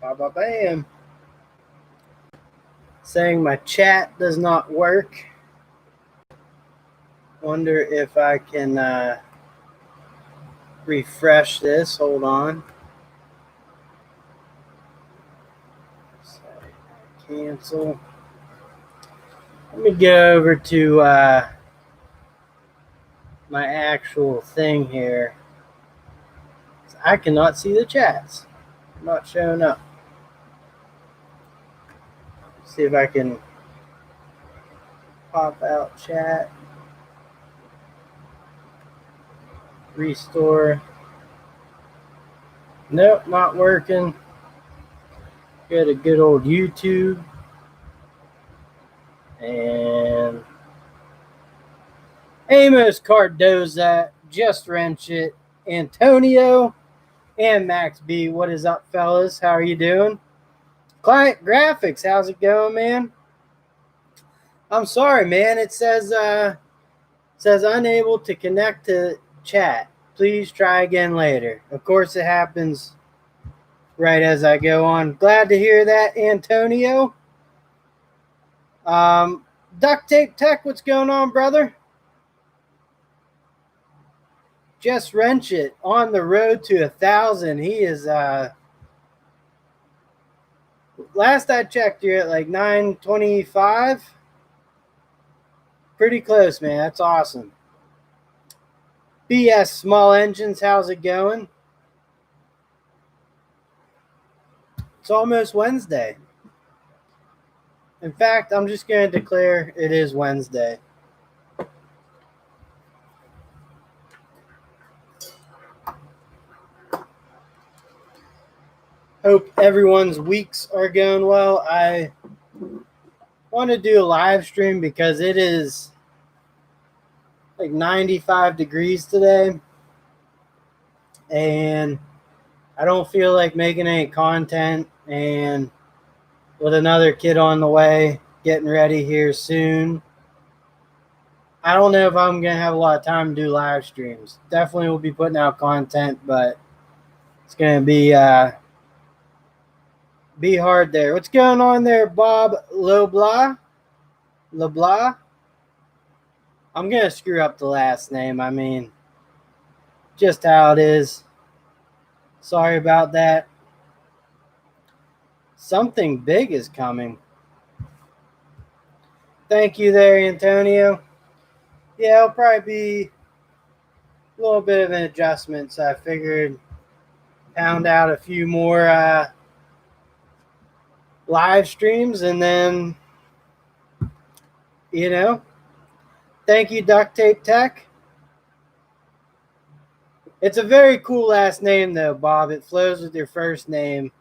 Bam. Saying my chat does not work. Wonder if I can refresh this. Hold on. Cancel. Let me go over to my actual thing here. I cannot see the chats. Not showing up. See if I can pop out chat. Restore. Nope, not working. Go to good old YouTube. And Amos Cardoza, Just Wrench It, Antonio, and Max B. What is up, fellas? How are you doing? Client Graphics, how's it going, man? I'm sorry, man. It says unable to connect to chat. Please try again later. Of course, it happens right as I go on. Glad to hear that, Antonio. Duct Tape Tech, what's going on, brother? Just Wrench It on the road to 1,000. He is last I checked, you're at like 925. Pretty close, man. That's awesome. BS Small Engines, how's it going? It's almost Wednesday. In fact, I'm just going to declare it is Wednesday. Hope everyone's weeks are going well. I want to do a live stream because it is like 95 degrees today. And I don't feel like making any content. And with another kid on the way, getting ready here soon, I don't know if I'm going to have a lot of time to do live streams. Definitely will be putting out content, but it's going to be hard there. What's going on there, Bob LeBlanc? LeBlanc? I'm going to screw up the last name. I mean, just how it is. Sorry about that. Something big is coming. Thank you there, Antonio. Yeah, it'll probably be a little bit of an adjustment, so I figured pound out a few more live streams, and then, thank you, Duct Tape Tech. It's a very cool last name, though, Bob. It flows with your first name.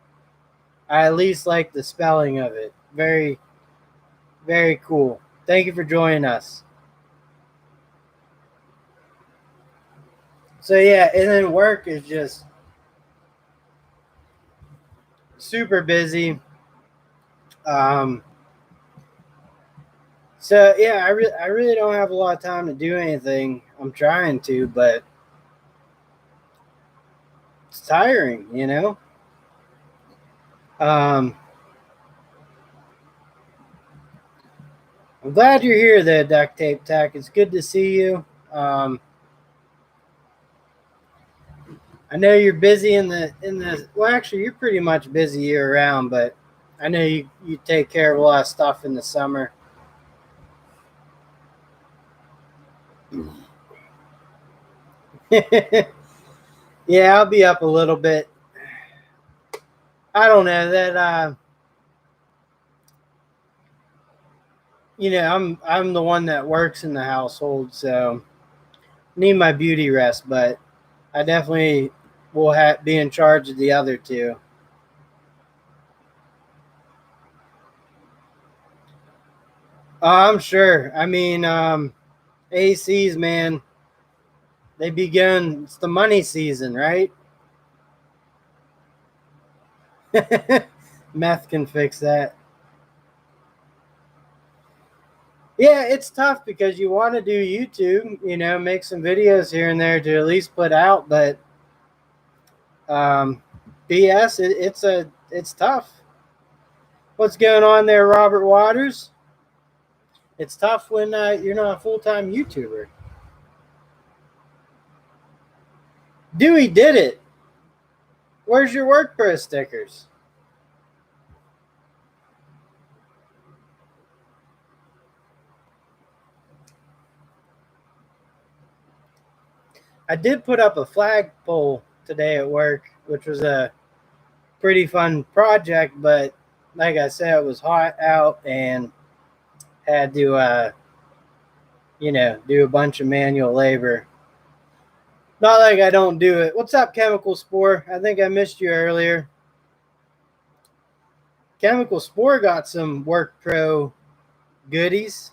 I at least like the spelling of it. Very, very cool. Thank you for joining us. So, yeah, and then work is just super busy. So, yeah, I really don't have a lot of time to do anything. I'm trying to, but it's tiring, I'm glad you're here, though, Duct Tape Tech. It's good to see you. I know you're busy in the well, actually, you're pretty much busy year round, but I know you take care of a lot of stuff in the summer. Yeah, I'll be up a little bit. I don't know that I'm the one that works in the household, so need my beauty rest, but I definitely will be in charge of the other two. I'm sure. I mean, ACs, man, they begin. It's the money season, right? Meth can fix that. Yeah, it's tough because you want to do YouTube, make some videos here and there to at least put out, but BS, it's tough. What's going on there, Robert Waters? It's tough when you're not a full-time YouTuber. Dewey did it. Where's your work pro stickers? I did put up a flagpole today at work, which was a pretty fun project, but like I said, it was hot out and had to, do a bunch of manual labor. Not like I don't do it. What's up, Chemical Spore? I think I missed you earlier. Chemical Spore got some Work Pro goodies.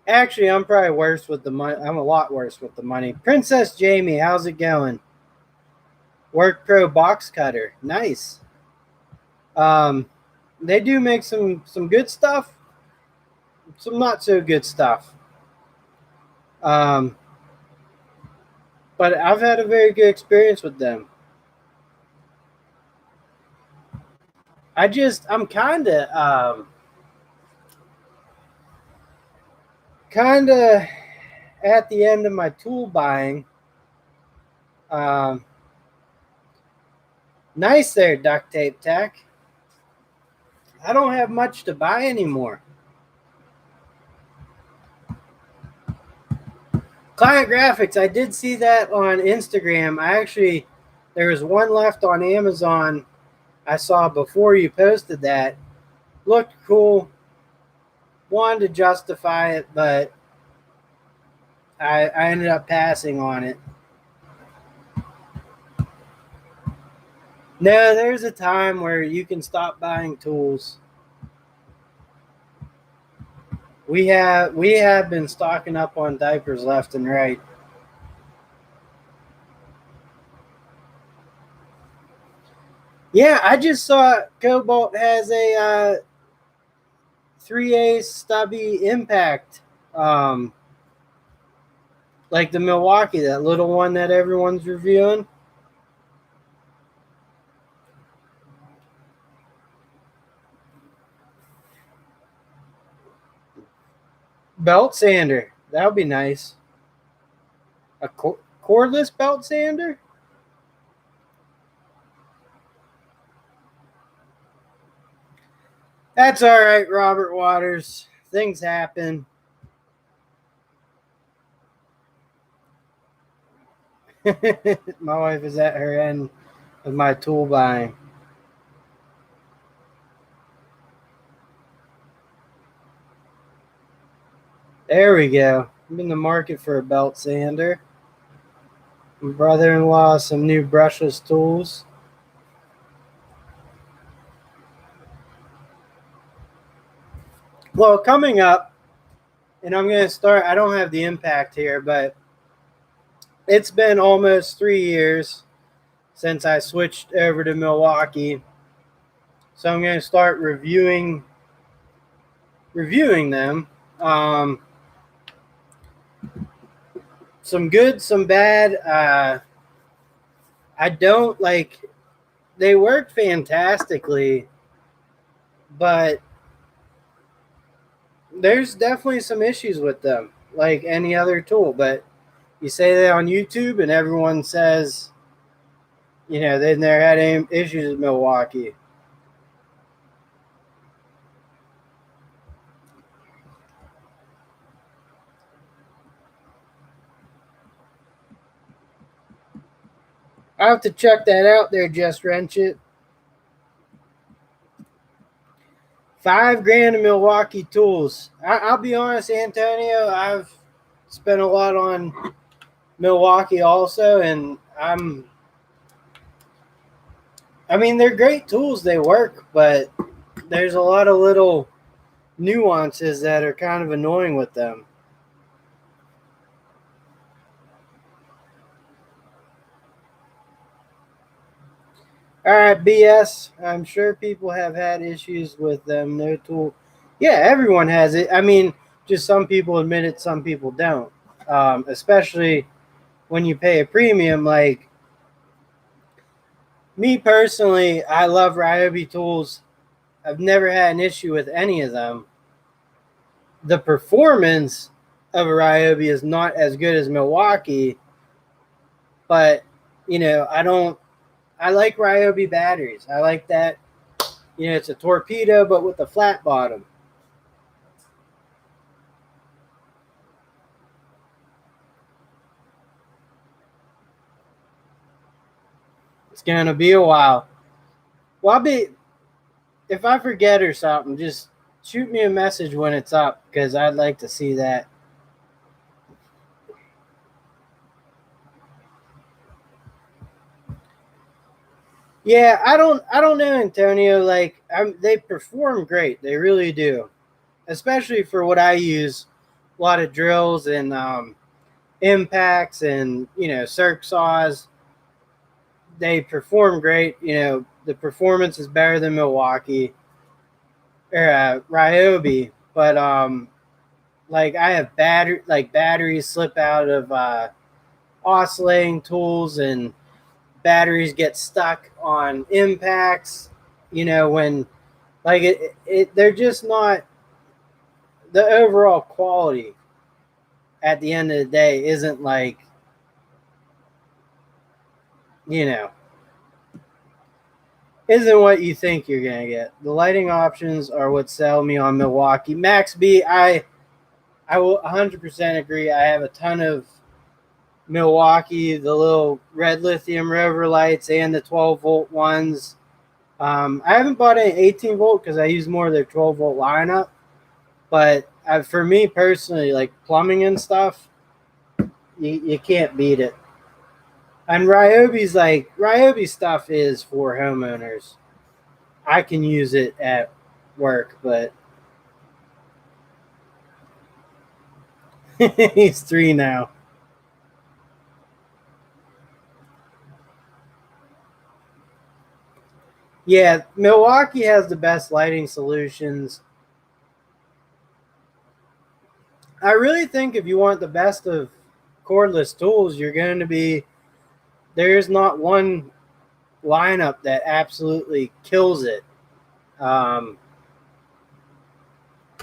Actually, I'm probably worse with the money. I'm a lot worse with the money. Princess Jamie, how's it going? Work Pro box cutter, nice. They do make some good stuff, some not so good stuff. But I've had a very good experience with them. I'm kind of at the end of my tool buying. Nice there, duct tape tech. I don't have much to buy anymore. Client graphics, I did see that on Instagram. There was one left on Amazon I saw before you posted that. Looked cool. Wanted to justify it, but I ended up passing on it. No, there's a time where you can stop buying tools. We have been stocking up on diapers left and right. Yeah, I just saw Cobalt has a 3A stubby impact, like the Milwaukee, that little one that everyone's reviewing. Belt sander, that would be nice. A cordless belt sander? That's all right, Robert Waters. Things happen. My wife is at her end of my tool buying. There we go. I'm in the market for a belt sander. My brother-in-law some new brushless tools. Well, coming up, and I'm going to start, I don't have the impact here, but it's been almost 3 years since I switched over to Milwaukee. So I'm going to start reviewing them. Some good, some bad. I don't like, they work fantastically, but there's definitely some issues with them, like any other tool. But you say that on YouTube and everyone says, they never had any issues with Milwaukee. I'll have to check that out there, Just Wrench It. $5,000 in Milwaukee tools. I'll be honest, Antonio, I've spent a lot on Milwaukee also, and they're great tools. They work, but there's a lot of little nuances that are kind of annoying with them. All right, BS. I'm sure people have had issues with them. No tool. Yeah, everyone has it. Just some people admit it, some people don't. Especially when you pay a premium. Like me personally, I love Ryobi tools. I've never had an issue with any of them. The performance of a Ryobi is not as good as Milwaukee, but I like Ryobi batteries. I like that. It's a torpedo, but with a flat bottom. It's gonna be a while. Well, if I forget or something, just shoot me a message when it's up because I'd like to see that. Yeah, I don't know, Antonio. Like, they perform great. They really do, especially for what I use. A lot of drills and impacts and circ saws. They perform great. The performance is better than Milwaukee or Ryobi, but like I have batteries slip out of oscillating tools, and batteries get stuck on impacts. When like they're just not, the overall quality at the end of the day isn't like you know isn't what you think you're gonna get. The lighting options are what sell me on Milwaukee. Max B, I will 100% agree. I have a ton of Milwaukee, the little red lithium rover lights and the 12-volt ones. I haven't bought any 18-volt because I use more of their 12-volt lineup. But for me personally, like plumbing and stuff, you can't beat it. And Ryobi stuff is for homeowners. I can use it at work, but he's 3 now. Yeah, Milwaukee has the best lighting solutions. I really think if you want the best of cordless tools, you're going to be, there's not one lineup that absolutely kills it. Um,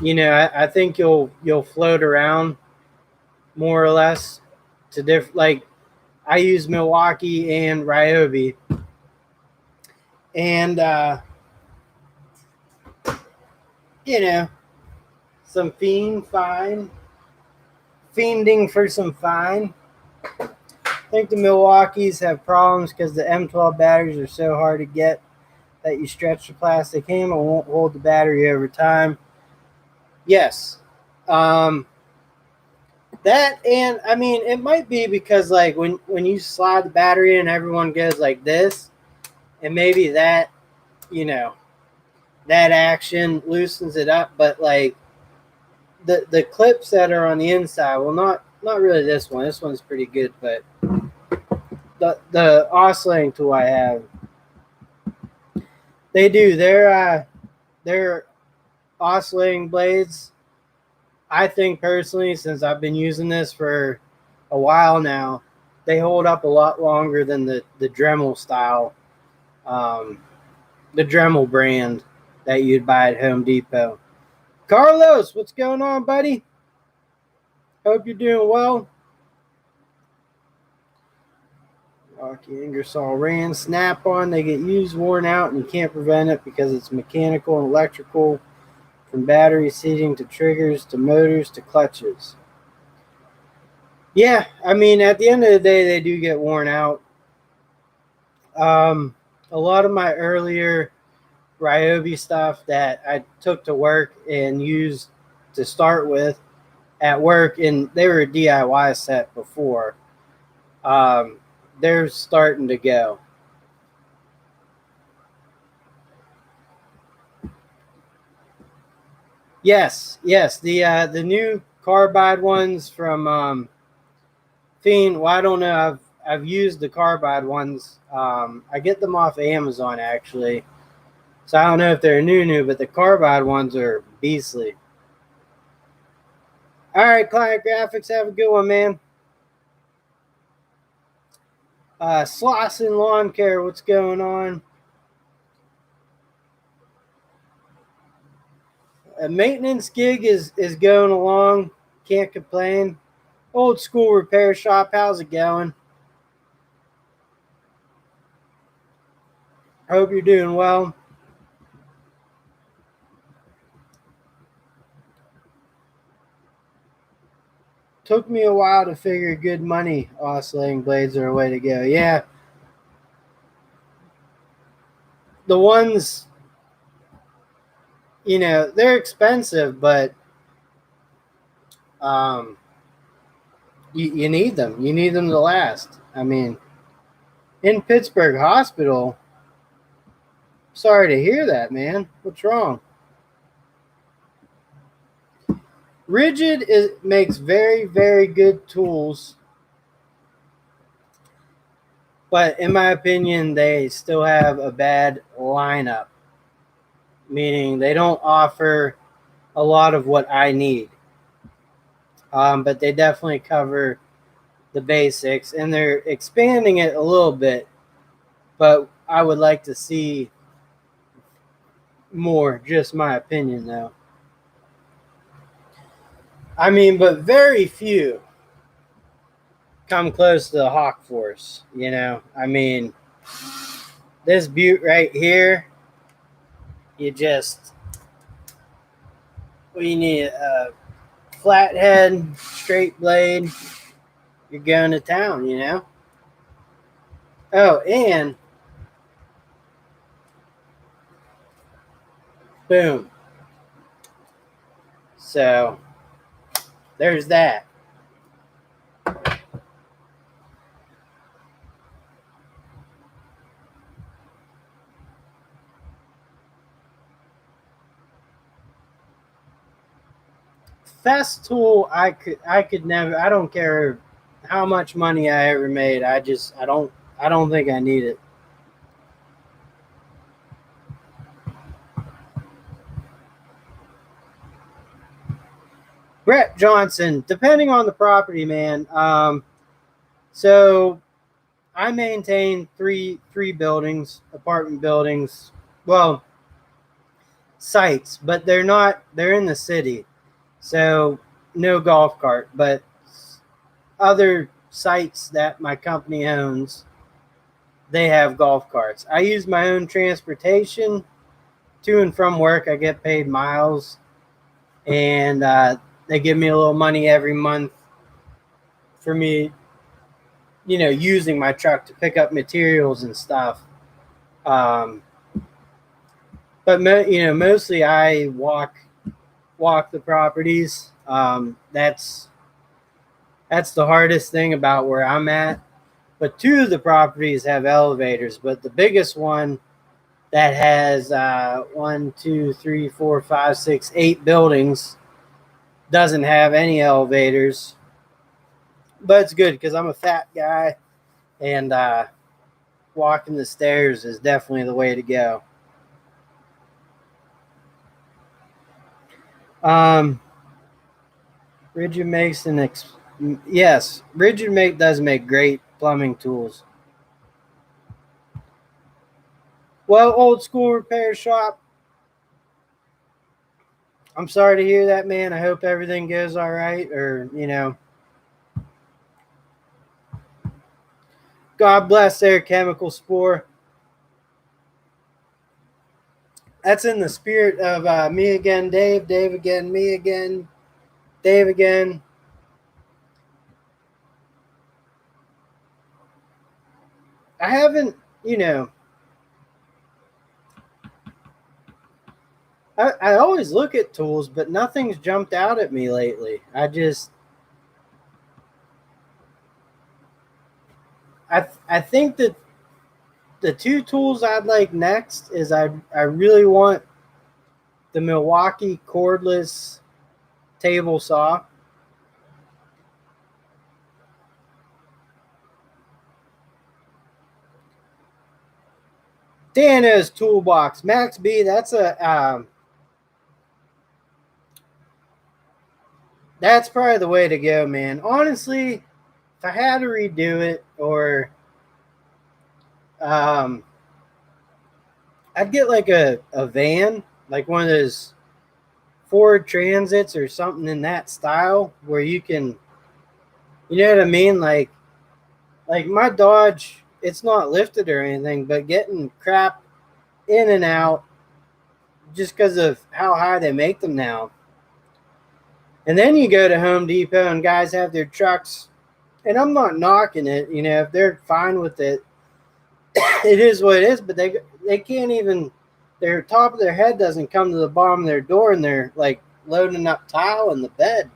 I think you'll float around more or less to different. Like I use Milwaukee and Ryobi, and you know some fiending for some fine. I think the Milwaukees have problems because the M12 batteries are so hard to get that you stretch the plastic handle won't hold the battery over time. Yes. Um, that, and I mean it might be because like when you slide the battery in, everyone goes like this, and maybe that you know that action loosens it up. But like the clips that are on the inside, well, not really this one. This one's pretty good, but the oscillating tool I have, they do their oscillating blades. I think personally, since I've been using this for a while now, they hold up a lot longer than the Dremel style, um, the Dremel brand that you'd buy at Home Depot. Carlos, what's going on, buddy? Hope you're doing well. Rocky Ingersoll Rand, snap on. They get used, worn out, and you can't prevent it because it's mechanical and electrical, from battery seating to triggers to motors to clutches. Yeah, I mean, at the end of the day, they do get worn out. A lot of my earlier Ryobi stuff that I took to work and used to start with at work, and they were a DIY set before. They're starting to go. Yes, yes. The new carbide ones from Fiend. Well, I don't know. I've used the carbide ones. I get them off Amazon actually, so I don't know if they're new, but the carbide ones are beastly. All right, Client Graphics, have a good one, man. Slauson Lawn Care, what's going on? A maintenance gig is going along. Can't complain. Old school repair shop, how's it going? I hope you're doing well. Took me a while to figure good money oscillating blades are a way to go. Yeah. The ones, they're expensive, but um, you need them. You need them to last. I mean, in Pittsburgh Hospital, sorry to hear that, man. What's wrong? Makes very, very good tools, but in my opinion, they still have a bad lineup, meaning they don't offer a lot of what I need. But they definitely cover the basics, and they're expanding it a little bit, but I would like to see more. Just my opinion, though. I mean, but very few come close to the Hawk Force. I mean, this butte right here, you just we need a flathead, straight blade. You're going to town. Oh, and boom. So there's that. Festool, I could never. I don't care how much money I ever made. I don't think I need it. Brett Johnson, depending on the property, man. So I maintain three buildings, apartment buildings. Well, sites, but they're in the city. So no golf cart, but other sites that my company owns, they have golf carts. I use my own transportation to and from work. I get paid miles, and they give me a little money every month for me, using my truck to pick up materials and stuff. Um, but mostly I walk the properties. That's the hardest thing about where I'm at. But two of the properties have elevators, but the biggest one that has 1, 2, 3, 4, 5, 6, 8 buildings doesn't have any elevators. But it's good because I'm a fat guy, and walking the stairs is definitely the way to go. Rigid makes yes, Rigid make does make great plumbing tools. Well, old school repair shop. I'm sorry to hear that, man. I hope everything goes all right, or God bless their chemical spore. That's in the spirit of me again, Dave. Dave again, me again, Dave again. I haven't, I always look at tools, but nothing's jumped out at me lately. I think that the two tools I'd like next is I really want the Milwaukee cordless table saw. Dano's toolbox, Max B. That's a That's probably the way to go, man. Honestly, if I had to redo it, or um, I'd get like a van, like one of those Ford Transits or something in that style, where you can, you know what I mean? Like my Dodge, it's not lifted or anything, but getting crap in and out just because of how high they make them now. And then you go to Home Depot and guys have their trucks, and I'm not knocking it, you know, if they're fine with it, it is what it is, but they can't even, their top of their head doesn't come to the bottom of their door, and they're like loading up tile in the bed.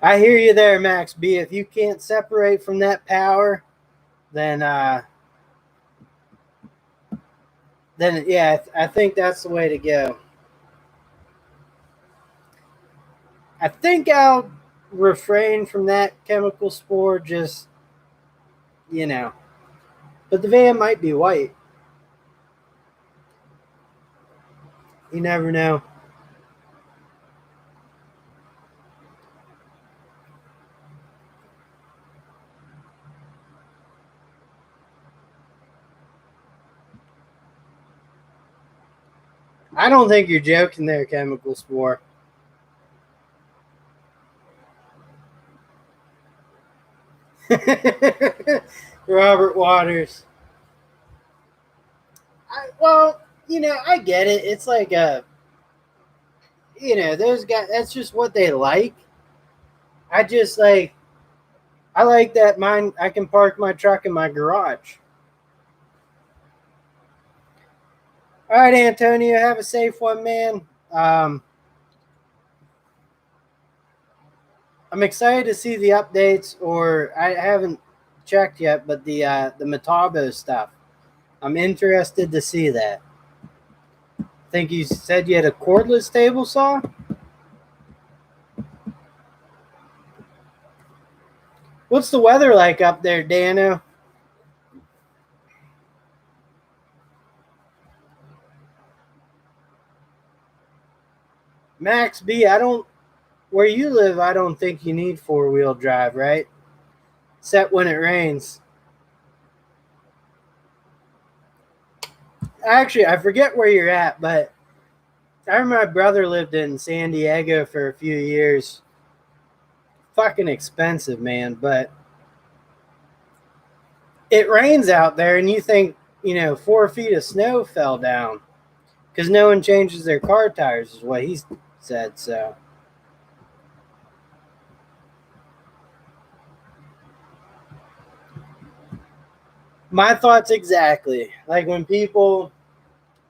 I hear you there, Max B. If you can't separate from that power, then yeah, I think that's the way to go. I think I'll refrain from that chemical spore, just, you know. But the van might be white. You never know. I don't think you're joking there, chemical spore. Robert Waters. Well, you know, I get it. It's like you know, those guys. That's just what they like. I just like. I like that mine. I can park my truck in my garage. All right, Antonio. Have a safe one, man. Um, I'm excited to see the updates, or I haven't checked yet, but the Metabo stuff. I'm interested to see that. I think you said you had a cordless table saw. What's the weather like up there, Dano? Max B, I don't, where you live, I don't think you need four-wheel drive, right? Except when it rains. Actually, I forget where you're at, but I remember my brother lived in San Diego for a few years. Fucking expensive, man, but it rains out there, and you think, you know, 4 feet of snow fell down because no one changes their car tires, is what he said. So, my thoughts exactly. Like when people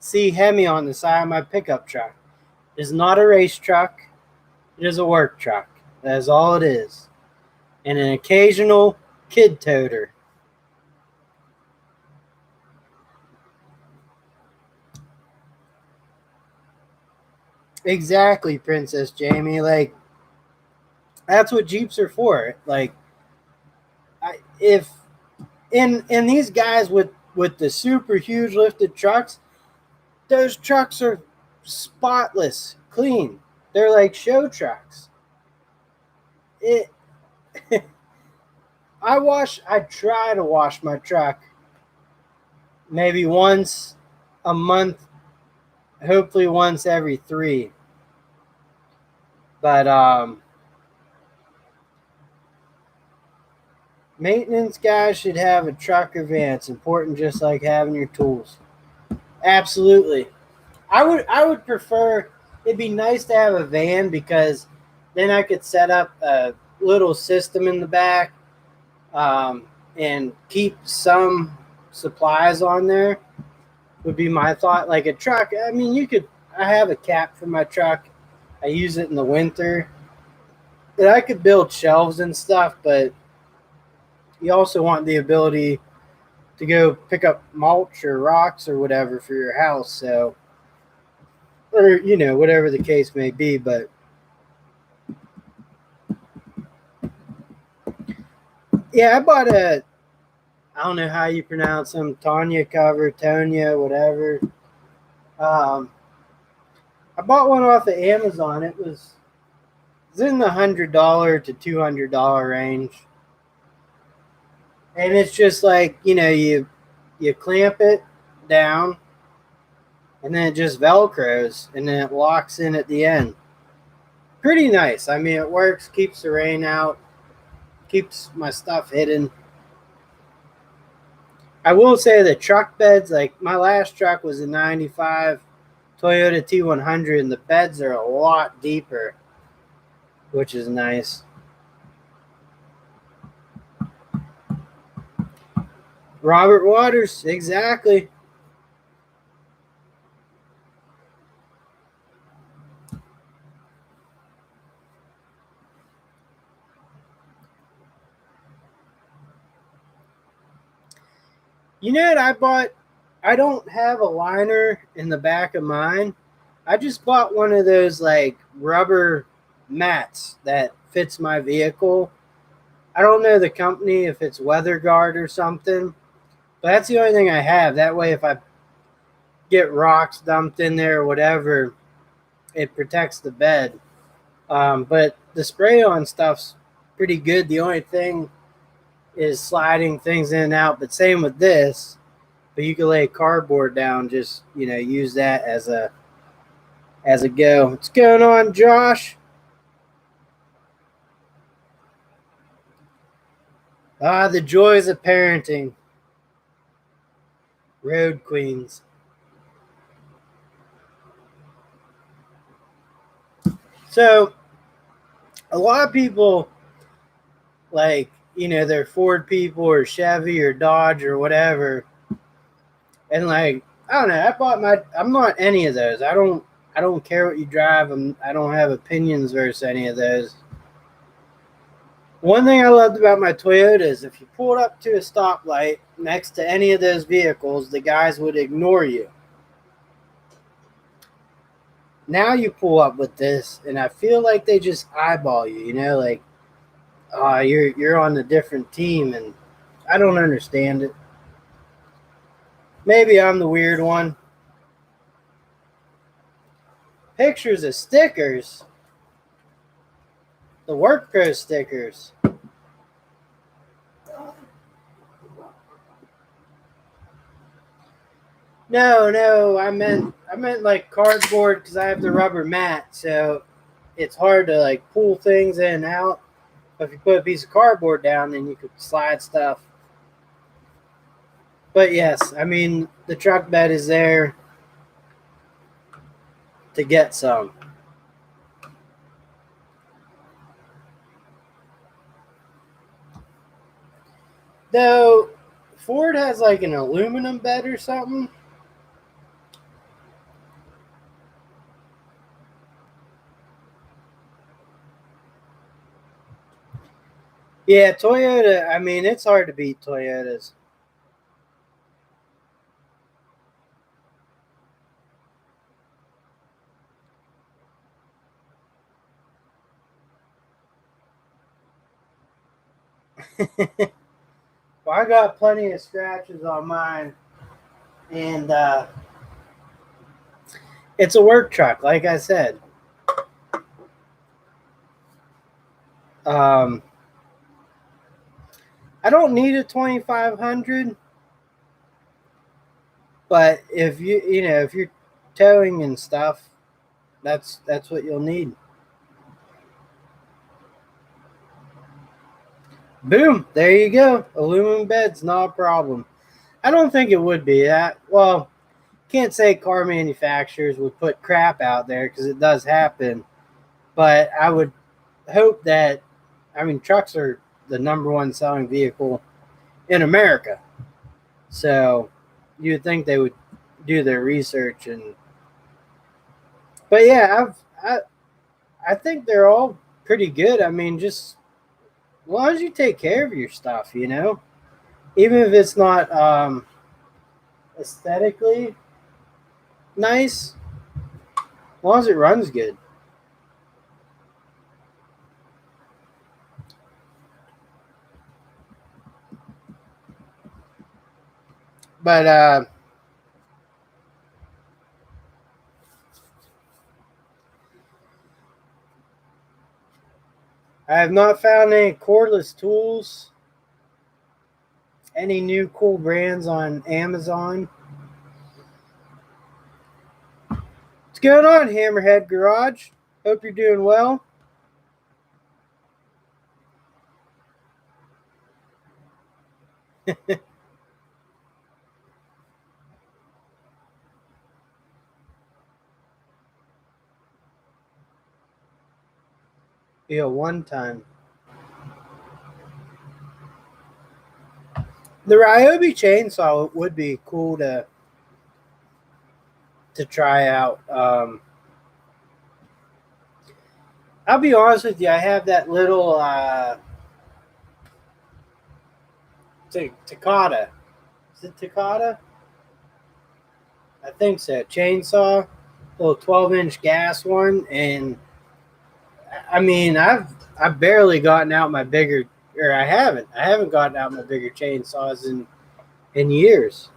see Hemi on the side of my pickup truck, it's not a race truck, it is a work truck. That is all it is. And an occasional kid toter. Exactly, Princess Jamie. Like, that's what Jeeps are for. Like, if in these guys with the super huge lifted trucks, those trucks are spotless, clean. They're like show trucks. It. I try to wash my truck maybe once a month, hopefully once every three. But maintenance guys should have a truck or van. It's important, just like having your tools. Absolutely. I would prefer. It'd be nice to have a van because then I could set up a little system in the back, um, and keep some supplies on there. Would be my thought. Like a truck. I mean, you could. I have a cap for my truck. I use it in the winter. And I could build shelves and stuff, but you also want the ability to go pick up mulch or rocks or whatever for your house. So, or you know, whatever the case may be. But yeah, I bought a. I don't know how you pronounce them. Tanya cover, Tonya, whatever. I bought one off of Amazon. It's in the $100 to $200 range, and it's just like you clamp it down, and then it just velcros, and then it locks in at the end. Pretty nice. I mean, it works, keeps the rain out, keeps my stuff hidden. I will say the truck beds, like my last truck was a 95 Toyota T100, and the beds are a lot deeper, which is nice. Robert Waters, exactly. You know what I bought? I don't have a liner in the back of mine. I just bought one of those like rubber mats that fits my vehicle. I don't know the company, if it's Weather Guard or something, but that's the only thing I have. That way, if I get rocks dumped in there or whatever, it protects the bed. But the spray on stuff's pretty good. The only thing is sliding things in and out. But same with this. But you can lay cardboard down. Just use that as a go. What's going on, Josh? The joys of parenting. Road queens. So a lot of people they're Ford people or Chevy or Dodge or whatever, and like I don't know. I'm not any of those. I don't care what you drive. I don't have opinions versus any of those. One thing I loved about my Toyota is if you pulled up to a stoplight next to any of those vehicles, the guys would ignore you. Now you pull up with this, and I feel like they just eyeball you. Like, you're on a different team, and I don't understand it. Maybe I'm the weird one. Pictures of stickers, the Work Pro stickers. No, I meant like cardboard because I have the rubber mat, so it's hard to like pull things in and out. But if you put a piece of cardboard down, then you could slide stuff. But yes, I mean the truck bed is there to get some. Though Ford has like an aluminum bed or something. Yeah, Toyota. I mean, it's hard to beat Toyotas. Well, I got plenty of scratches on mine, and it's a work truck, like I said. Um, I don't need a 2500, but if you're towing and stuff, that's what you'll need. Boom, there you go. Aluminum bed's not a problem. I don't think it would be that. Well, can't say car manufacturers would put crap out there because it does happen, but I would hope that, I mean, trucks are the number one selling vehicle in America. So you would think they would do their research but yeah, I think they're all pretty good. I mean, just as long as you take care of your stuff, even if it's not aesthetically nice, as long as it runs good. But I have not found any cordless tools, any new cool brands on Amazon. What's going on, Hammerhead Garage? Hope you're doing well. Yeah, one time. The Ryobi chainsaw would be cool to try out. I'll be honest with you. I have that little Takata. Is it Takata? I think so. Chainsaw, little 12-inch gas one, and I mean, I've barely gotten out my bigger, or I haven't gotten out my bigger chainsaws in years.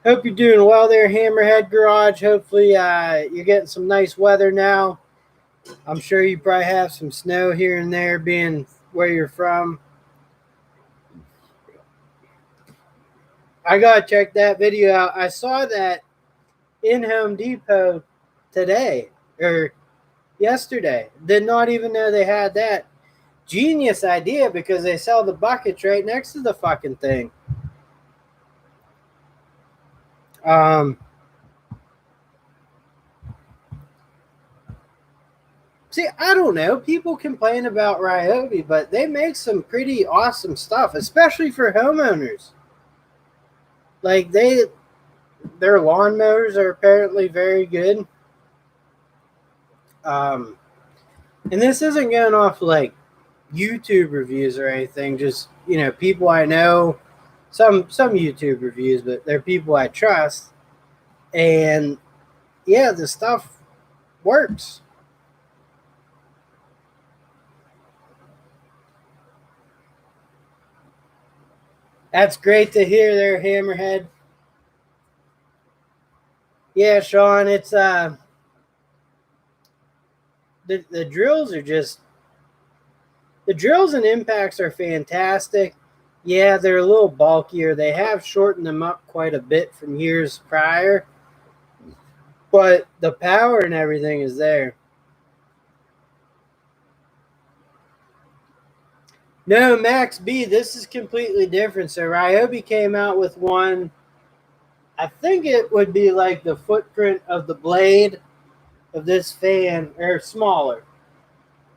Hope you're doing well there, Hammerhead Garage. Hopefully, you're getting some nice weather now. I'm sure you probably have some snow here and there, being where you're from. I gotta check that video out. I saw that in Home Depot today or yesterday. Did not even know they had that. Genius idea, because they sell the buckets right next to the fucking thing. See, I don't know. People complain about Ryobi, but they make some pretty awesome stuff, especially for homeowners. Like their lawnmowers are apparently very good. And this isn't going off like YouTube reviews or anything. Just people I know, some YouTube reviews, but they're people I trust. And yeah, the stuff works. That's great to hear there, Hammerhead. Yeah, Sean, it's the drills are just the drills and impacts are fantastic. Yeah, they're a little bulkier. They have shortened them up quite a bit from years prior, but the power and everything is there. No, Max B, this is completely different. So Ryobi came out with one. I think it would be like the footprint of the blade of this fan, or smaller.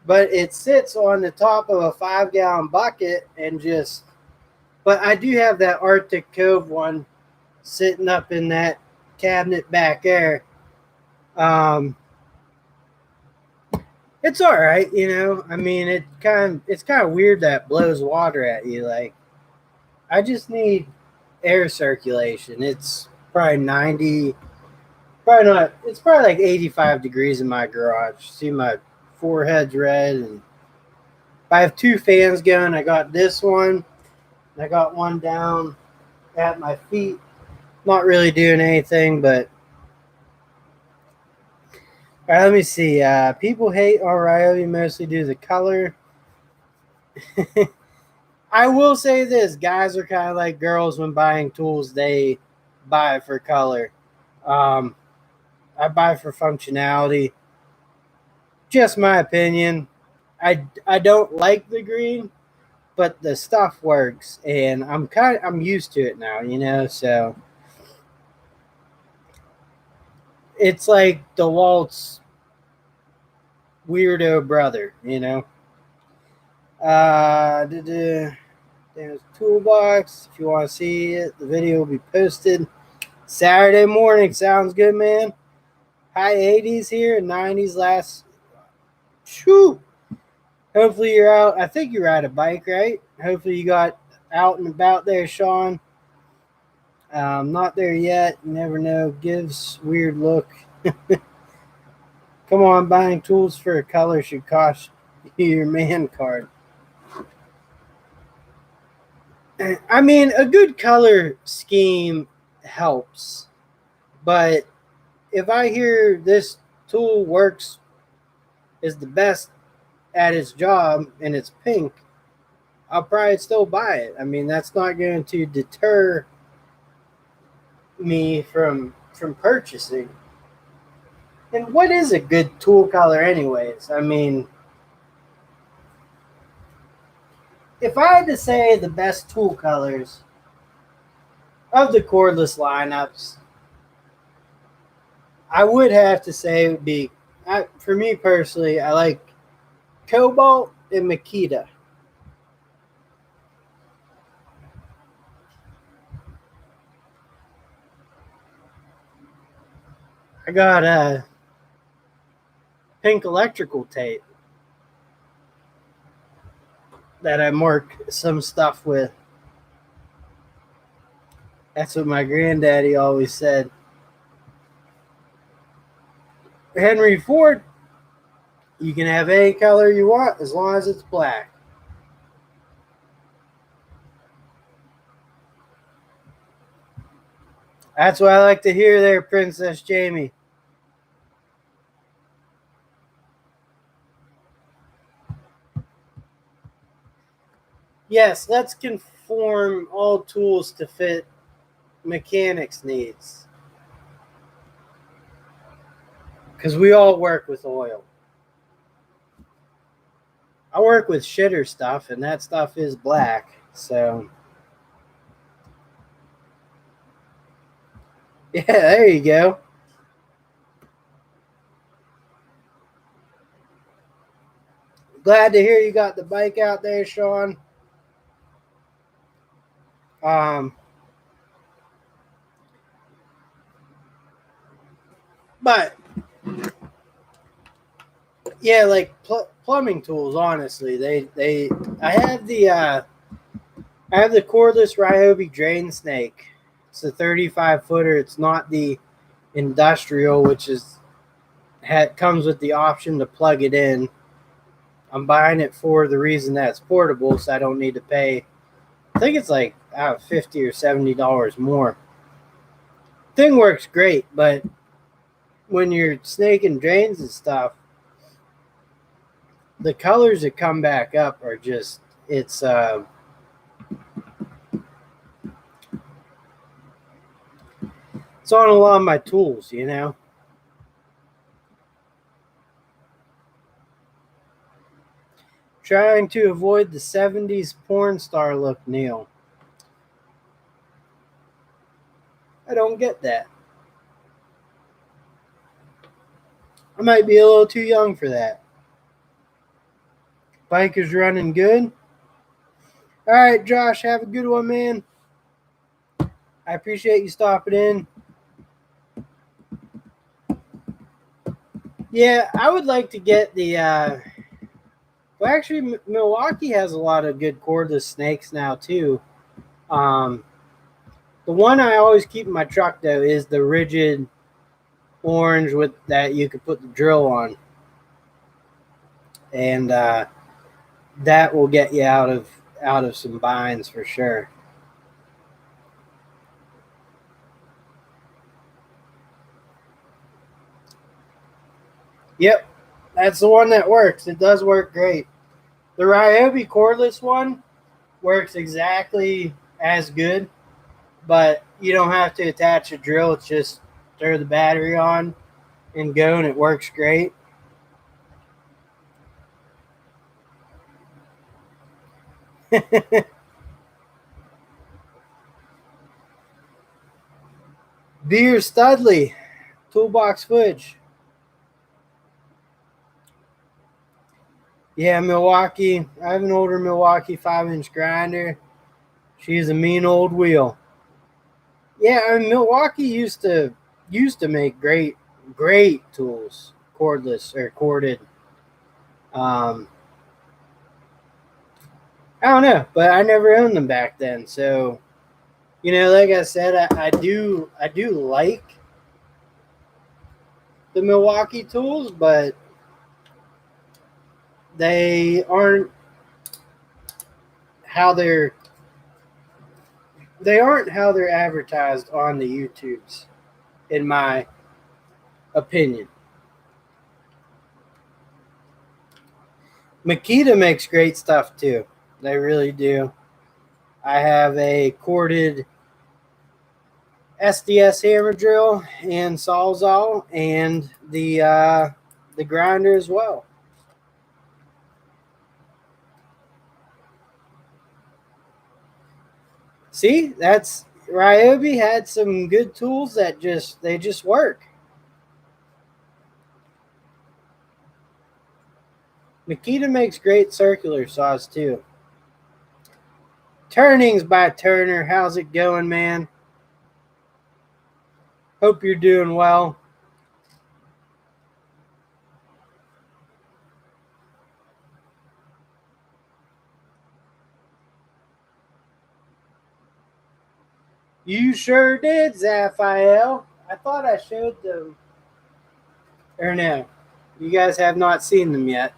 But it sits on the top of a 5-gallon bucket and just. But I do have that Arctic Cove one sitting up in that cabinet back there. It's all right, I mean, it's kind of weird that it blows water at you. Like, I just need air circulation. It's probably 90, probably not. It's probably like 85 degrees in my garage. See, my forehead's red, and I have two fans going. I got this one. I got one down at my feet. Not really doing anything, but all right, let me see. People hate on Ryobi mostly due to the color. I will say this: guys are kind of like girls when buying tools. They buy for color. I buy for functionality. Just my opinion. I don't like the green, but the stuff works, and I'm used to it now. So it's like DeWalt's weirdo brother. There's toolbox. If you want to see it, the video will be posted Saturday morning. Sounds good, man. High 80s here, 90s last. Shoo! Hopefully you're out. I think you ride a bike, right? Hopefully you got out and about there, Sean. Not there yet. You never know. Gives weird look. Come on, buying tools for a color should cost you your man card. I mean, a good color scheme helps, but if I hear this tool works is the best at its job and it's pink, I'll probably still buy it. I mean, that's not going to deter me from purchasing. And what is a good tool color anyways? I mean, if I had to say the best tool colors of the cordless lineups, I would have to say it would be, for me personally, I like Cobalt and Makita. I got pink electrical tape that I mark some stuff with. That's what my granddaddy always said. Henry Ford, you can have any color you want as long as it's black. That's what I like to hear there, Princess Jamie. Yes, let's conform all tools to fit mechanics' needs. Because we all work with oil. I work with shitter stuff, and that stuff is black. So, yeah, there you go. Glad to hear you got the bike out there, Sean. Um, but yeah, like plumbing tools. Honestly, they I have the cordless Ryobi drain snake. It's a 35 footer. It's not the industrial, which is comes with the option to plug it in. I'm buying it for the reason that it's portable, so I don't need to pay. I think it's like $50 or $70 more. Thing works great, but when you're snaking drains and stuff, the colors that come back up are just it's on a lot of my tools, you know. Trying to avoid the 70s porn star look, Neil. I don't get that. I might be a little too young for that. Bike is running good. All right, Josh, have a good one, man. I appreciate you stopping in. Yeah, I would like to get the. Well, actually, Milwaukee has a lot of good cordless snakes now too. Um, the one I always keep in my truck though is the rigid orange with that you could put the drill on, and that will get you out of some binds for sure. Yep, that's the one that works. It does work great. The Ryobi cordless one works exactly as good, but you don't have to attach a drill. It's just throw the battery on and go, and it works great. Beer Studley, Toolbox Fudge. Yeah, Milwaukee. I have an older Milwaukee 5-inch grinder. She's a mean old wheel. Yeah, I mean, Milwaukee used to make great tools, cordless or corded. Um, I don't know, but I never owned them back then. So, like I said, I do like the Milwaukee tools, but they aren't how they're they aren't how they're advertised on the YouTubes, in my opinion. Makita makes great stuff too. They really do. I have a corded SDS hammer drill and sawzall, and the grinder as well. See, that's Ryobi had some good tools that just work. Makita makes great circular saws too. Turnings by Turner, how's it going, man? Hope you're doing well. You sure did, Zaphael. I thought I showed them. Or no, you guys have not seen them yet.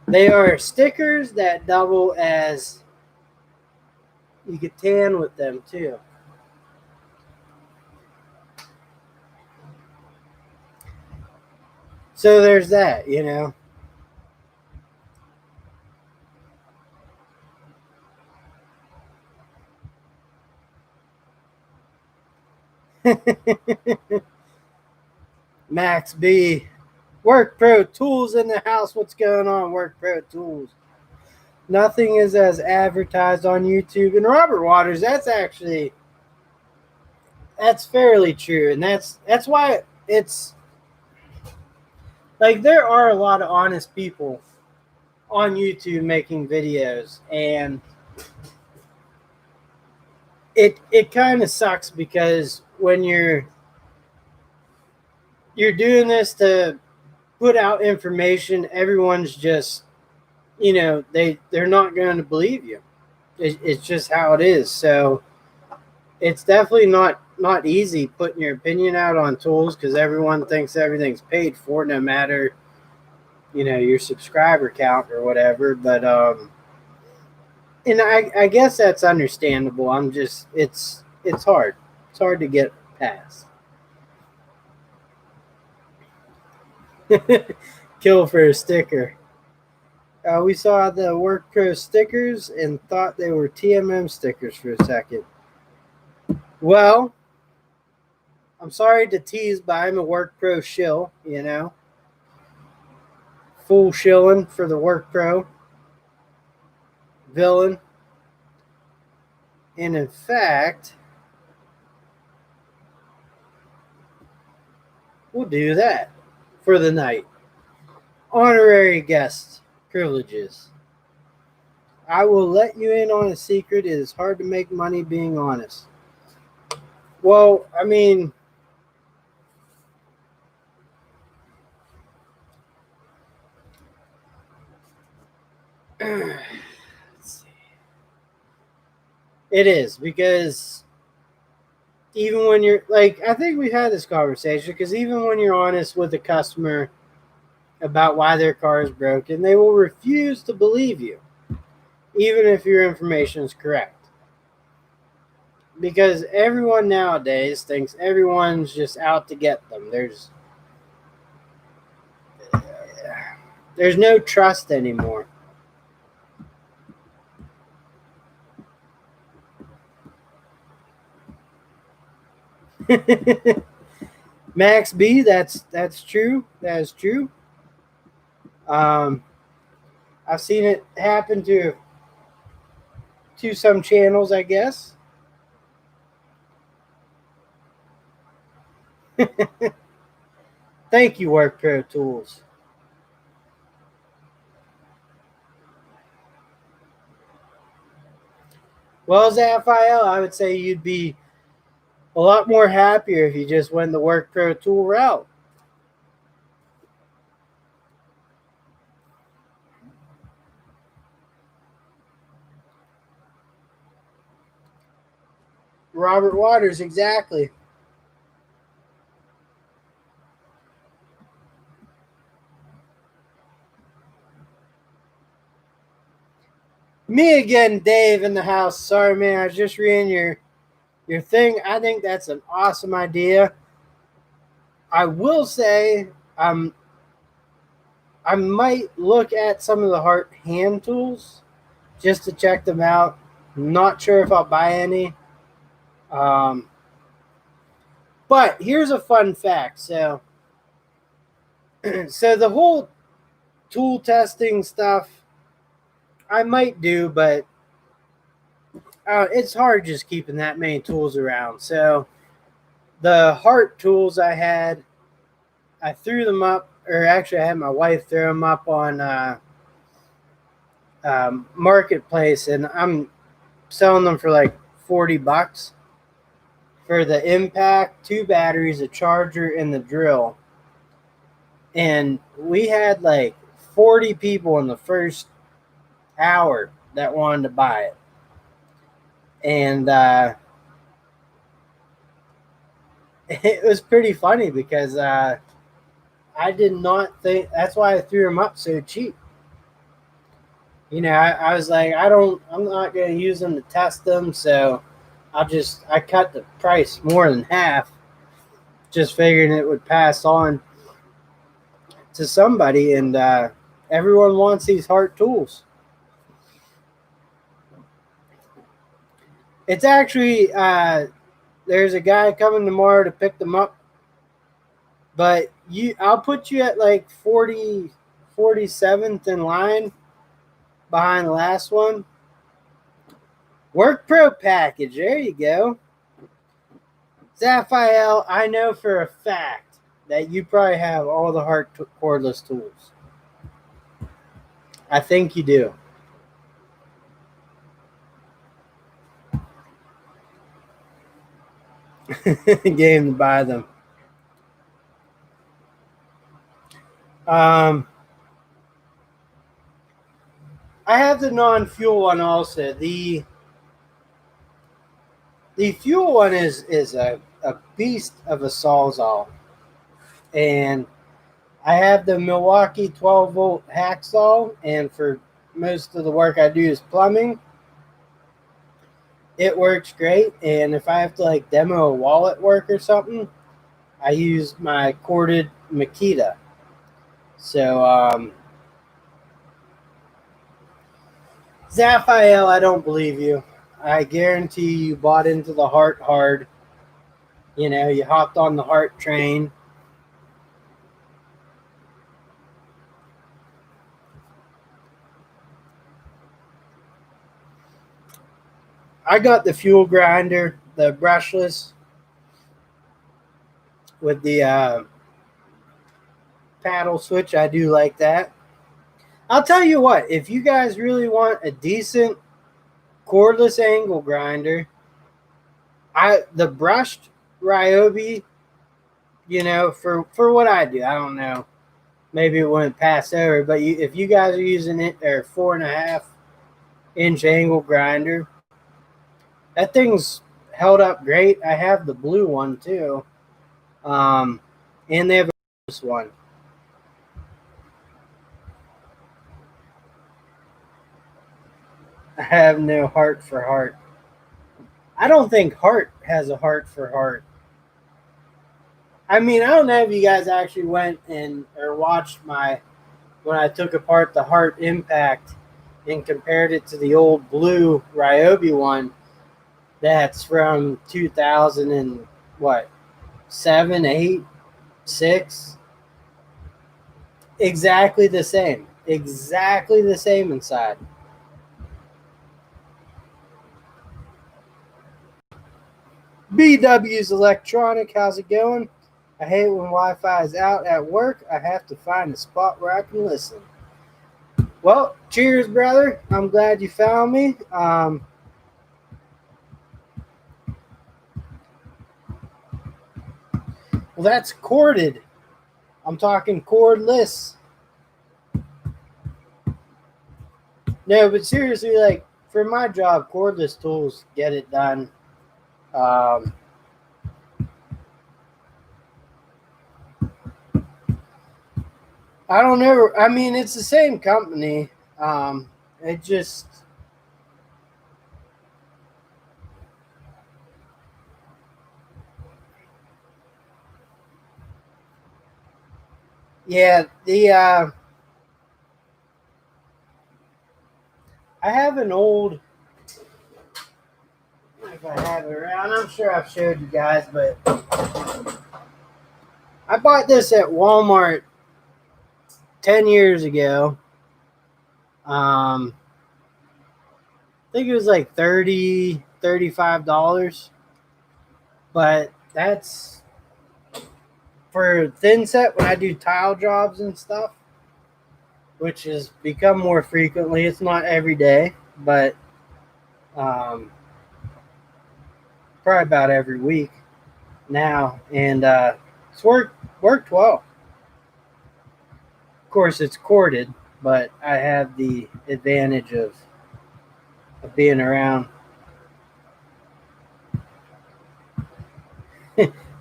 They are stickers that double as you can tan with them too. So there's that, you know. Max B. Work Pro Tools in the house. What's going on, Work Pro Tools? Nothing is as advertised on YouTube. And Robert Waters, that's fairly true. And that's why it's like there are a lot of honest people on YouTube making videos, and it kind of sucks because when you're doing this to put out information, everyone's just, you know, they're not going to believe you. It's just how it is. So it's definitely not easy putting your opinion out on tools because everyone thinks everything's paid for, no matter, you know, your subscriber count or whatever. But and I guess that's understandable. I'm just it's hard. It's hard to get past. Kill for a sticker. We saw the Work Pro stickers and thought they were TmM stickers for a second. Well, I'm sorry to tease, but I'm a Work Pro shill, you know. Full shilling for the Work Pro. Villain. And in fact, we'll do that for the night. Honorary guest privileges. I will let you in on a secret. It is hard to make money being honest. Well, I mean, let's see. It is because even when you're like, I think we've had this conversation because even when you're honest with the customer about why their car is broken, they will refuse to believe you, even if your information is correct. Because everyone nowadays thinks everyone's just out to get them. There's no trust anymore. Max B, that's true. That is true. Um, I've seen it happen to some channels, I guess. Thank you, Work Pro Tools. Well, as Raphael, I would say you'd be a lot more happier if you just went the Work Pro Tool route. Robert Waters, exactly. Me again, Dave in the house. Sorry, man. I was just reading your thing. I think that's an awesome idea. I will say, I might look at some of the Hart hand tools just to check them out. Not sure if I'll buy any. Um, but here's a fun fact. So the whole tool testing stuff I might do, but it's hard just keeping that many tools around. So the Hart tools I threw them up, or actually I had my wife throw them up on Marketplace, and I'm selling them for like $40 for the impact, 2 batteries, a charger, and the drill. And we had like 40 people in the first hour that wanted to buy it. And it was pretty funny because I did not think that's why I threw them up so cheap. I was like, I'm not going to use them to test them. So I cut the price more than half, just figuring it would pass on to somebody. And everyone wants these Hart tools. It's actually, there's a guy coming tomorrow to pick them up, but I'll put you at like 47th in line behind the last one. Work Pro package. There you go. Zaphael, I know for a fact that you probably have all the Hart cordless tools. I think you do. Game to buy them. I have the non-fuel one also. The fuel one is a beast of a sawzall. And I have the Milwaukee 12-volt hacksaw, and for most of the work I do is plumbing. It works great, and if I have to like demo a wall at work or something, I use my corded Makita. So Zaphael, I don't believe you. I guarantee you bought into the Hart hard. You hopped on the Hart train. I got the fuel grinder, the brushless with the paddle switch. I do like that. I'll tell you what, if you guys really want a decent cordless angle grinder, the brushed Ryobi, for what I do, I don't know. Maybe it wouldn't pass over, but if you guys are using it, or 4.5-inch angle grinder, that thing's held up great. I have the blue one too, and they have a this one. I have no heart for Hart. I don't think Hart has a heart for Hart. I mean, I don't know if you guys actually went or watched when I took apart the Hart Impact and compared it to the old blue Ryobi one that's from 2000 and what, 7, 8, 6. Exactly the same. Exactly the same inside. BW's Electronic, how's it going? I hate when Wi-Fi is out at work. I have to find a spot where I can listen. Well, cheers, brother. I'm glad you found me. Well, that's corded. I'm talking cordless. No, but seriously, like for my job, cordless tools get it done. Um, I don't know. I mean, it's the same company. It just, yeah. I have an old, if I have it around, I'm sure I've showed you guys, but I bought this at Walmart 10 years ago. I think it was like $35, but that's for thin set when I do tile jobs and stuff, which has become more frequently. It's not every day, but probably about every week now, and it's worked well. Of course, it's corded, but I have the advantage of being around.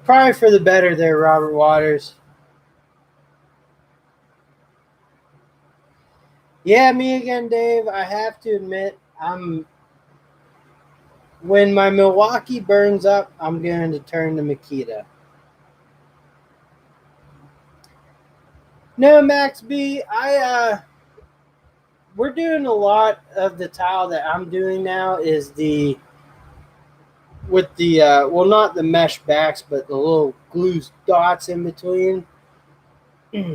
Probably for the better there, Robert Waters. Yeah, me again, Dave. I have to admit, when my Milwaukee burns up, I'm going to turn to Makita. No, Max B, we're doing a lot of the tile that I'm doing now is with the well, not the mesh backs, but the little glue dots in between.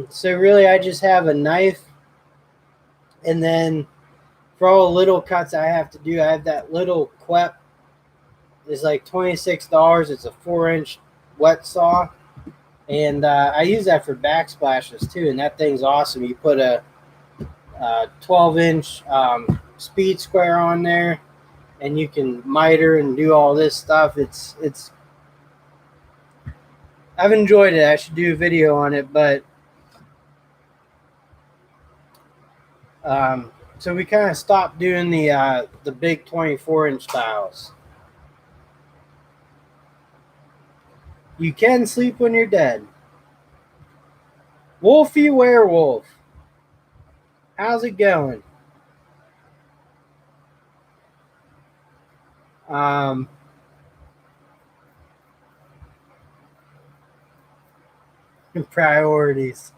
So really, I just have a knife, and then for all the little cuts I have to do, I have that little Quep. It's like $26. It's a 4-inch wet saw, and I use that for backsplashes too. And that thing's awesome. You put a 12-inch speed square on there, and you can miter and do all this stuff. It's I've enjoyed it. I should do a video on it, but so we kind of stopped doing the big 24-inch tiles. You can sleep when you're dead. Wolfie Werewolf, how's it going? Priorities.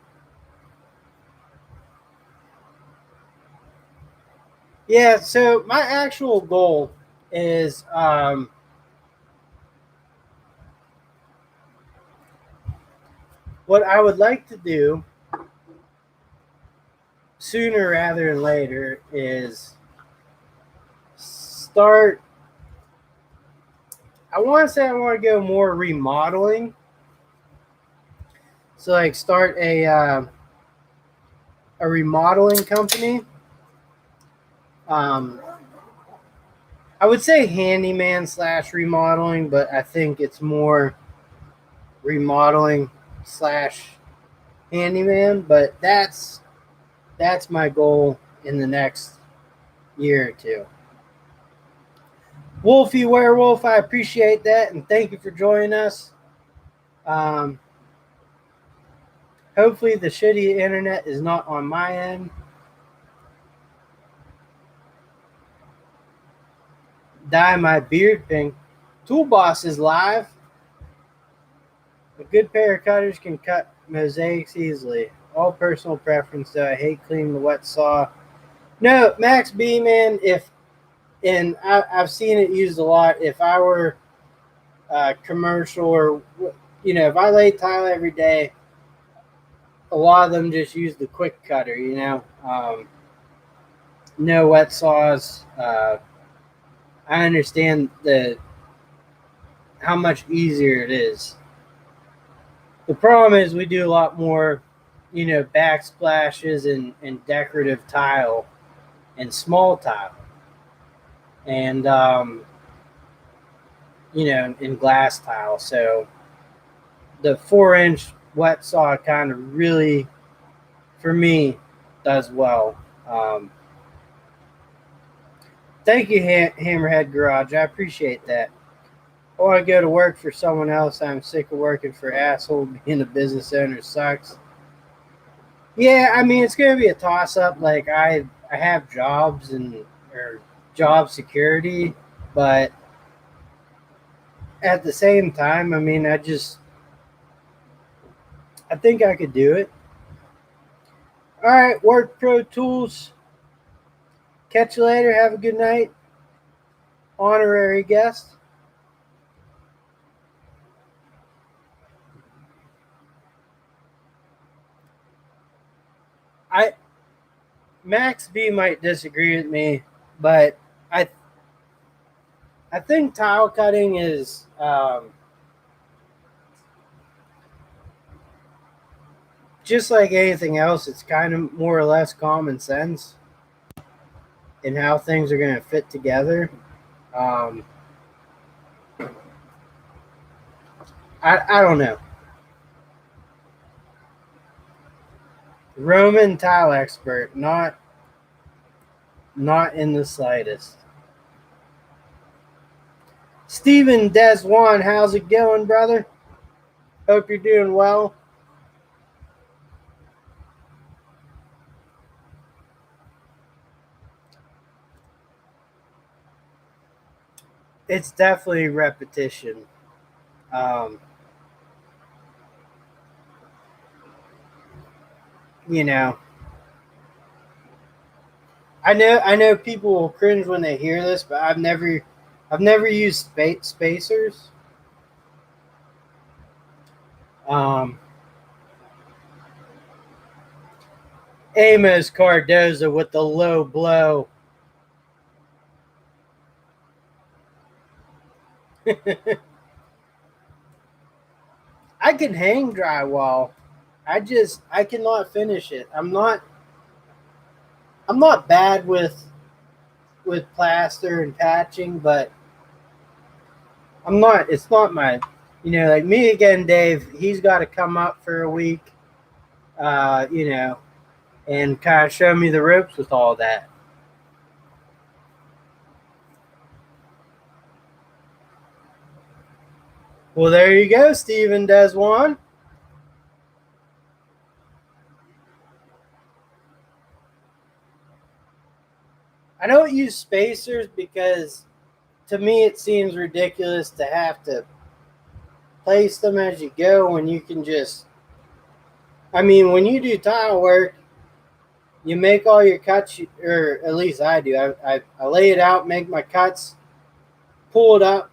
Yeah, so my actual goal is what I would like to do sooner rather than later is start. I want to say I want to go more remodeling. So like start a remodeling company. I would say handyman / remodeling, but I think it's more remodeling / handyman. But that's my goal in the next year or two. Wolfie Werewolf, I appreciate that, and thank you for joining us. Hopefully the shitty internet is not on my end. Dye my beard pink. Tool Boss is live. A good pair of cutters can cut mosaics easily. All personal preference, though. I hate cleaning the wet saw. No, Max B, man, I've seen it used a lot. If I were commercial or, if I lay tile every day, a lot of them just use the quick cutter, no wet saws. I understand how much easier it is. The problem is we do a lot more, backsplashes and decorative tile and small tile. And, in glass tile. So the 4-inch wet saw kind of really, for me, does well. Thank you, Hammerhead Garage. I appreciate that. Or I go to work for someone else. I'm sick of working for asshole. Being a business owner sucks. Yeah, I mean, it's going to be a toss-up. Like, I have jobs or job security, but at the same time, I mean, I think I could do it. All right, Work Pro Tools. Catch you later. Have a good night. Honorary guest. I Max B might disagree with me, but I I think tile cutting is just like anything else. It's kind of more or less common sense in how things are going to fit together. Um, I don't know. Roman tile expert, not in the slightest. Stephen Deswan, how's it going, brother? Hope you're doing well. It's definitely repetition. Um, you know, I know people will cringe when they hear this, but I've never used spacers. Um, Amos Cardoza with the low blow. I can hang drywall. I cannot finish it. I'm not bad with plaster and patching, but I'm not. It's not my, like me again, Dave. He's got to come up for a week, and kind of show me the ropes with all that. Well, there you go, Stephen Deswan. I don't use spacers because to me it seems ridiculous to have to place them as you go when you can just. I mean, when you do tile work, you make all your cuts, or at least I do. I lay it out, make my cuts, pull it up,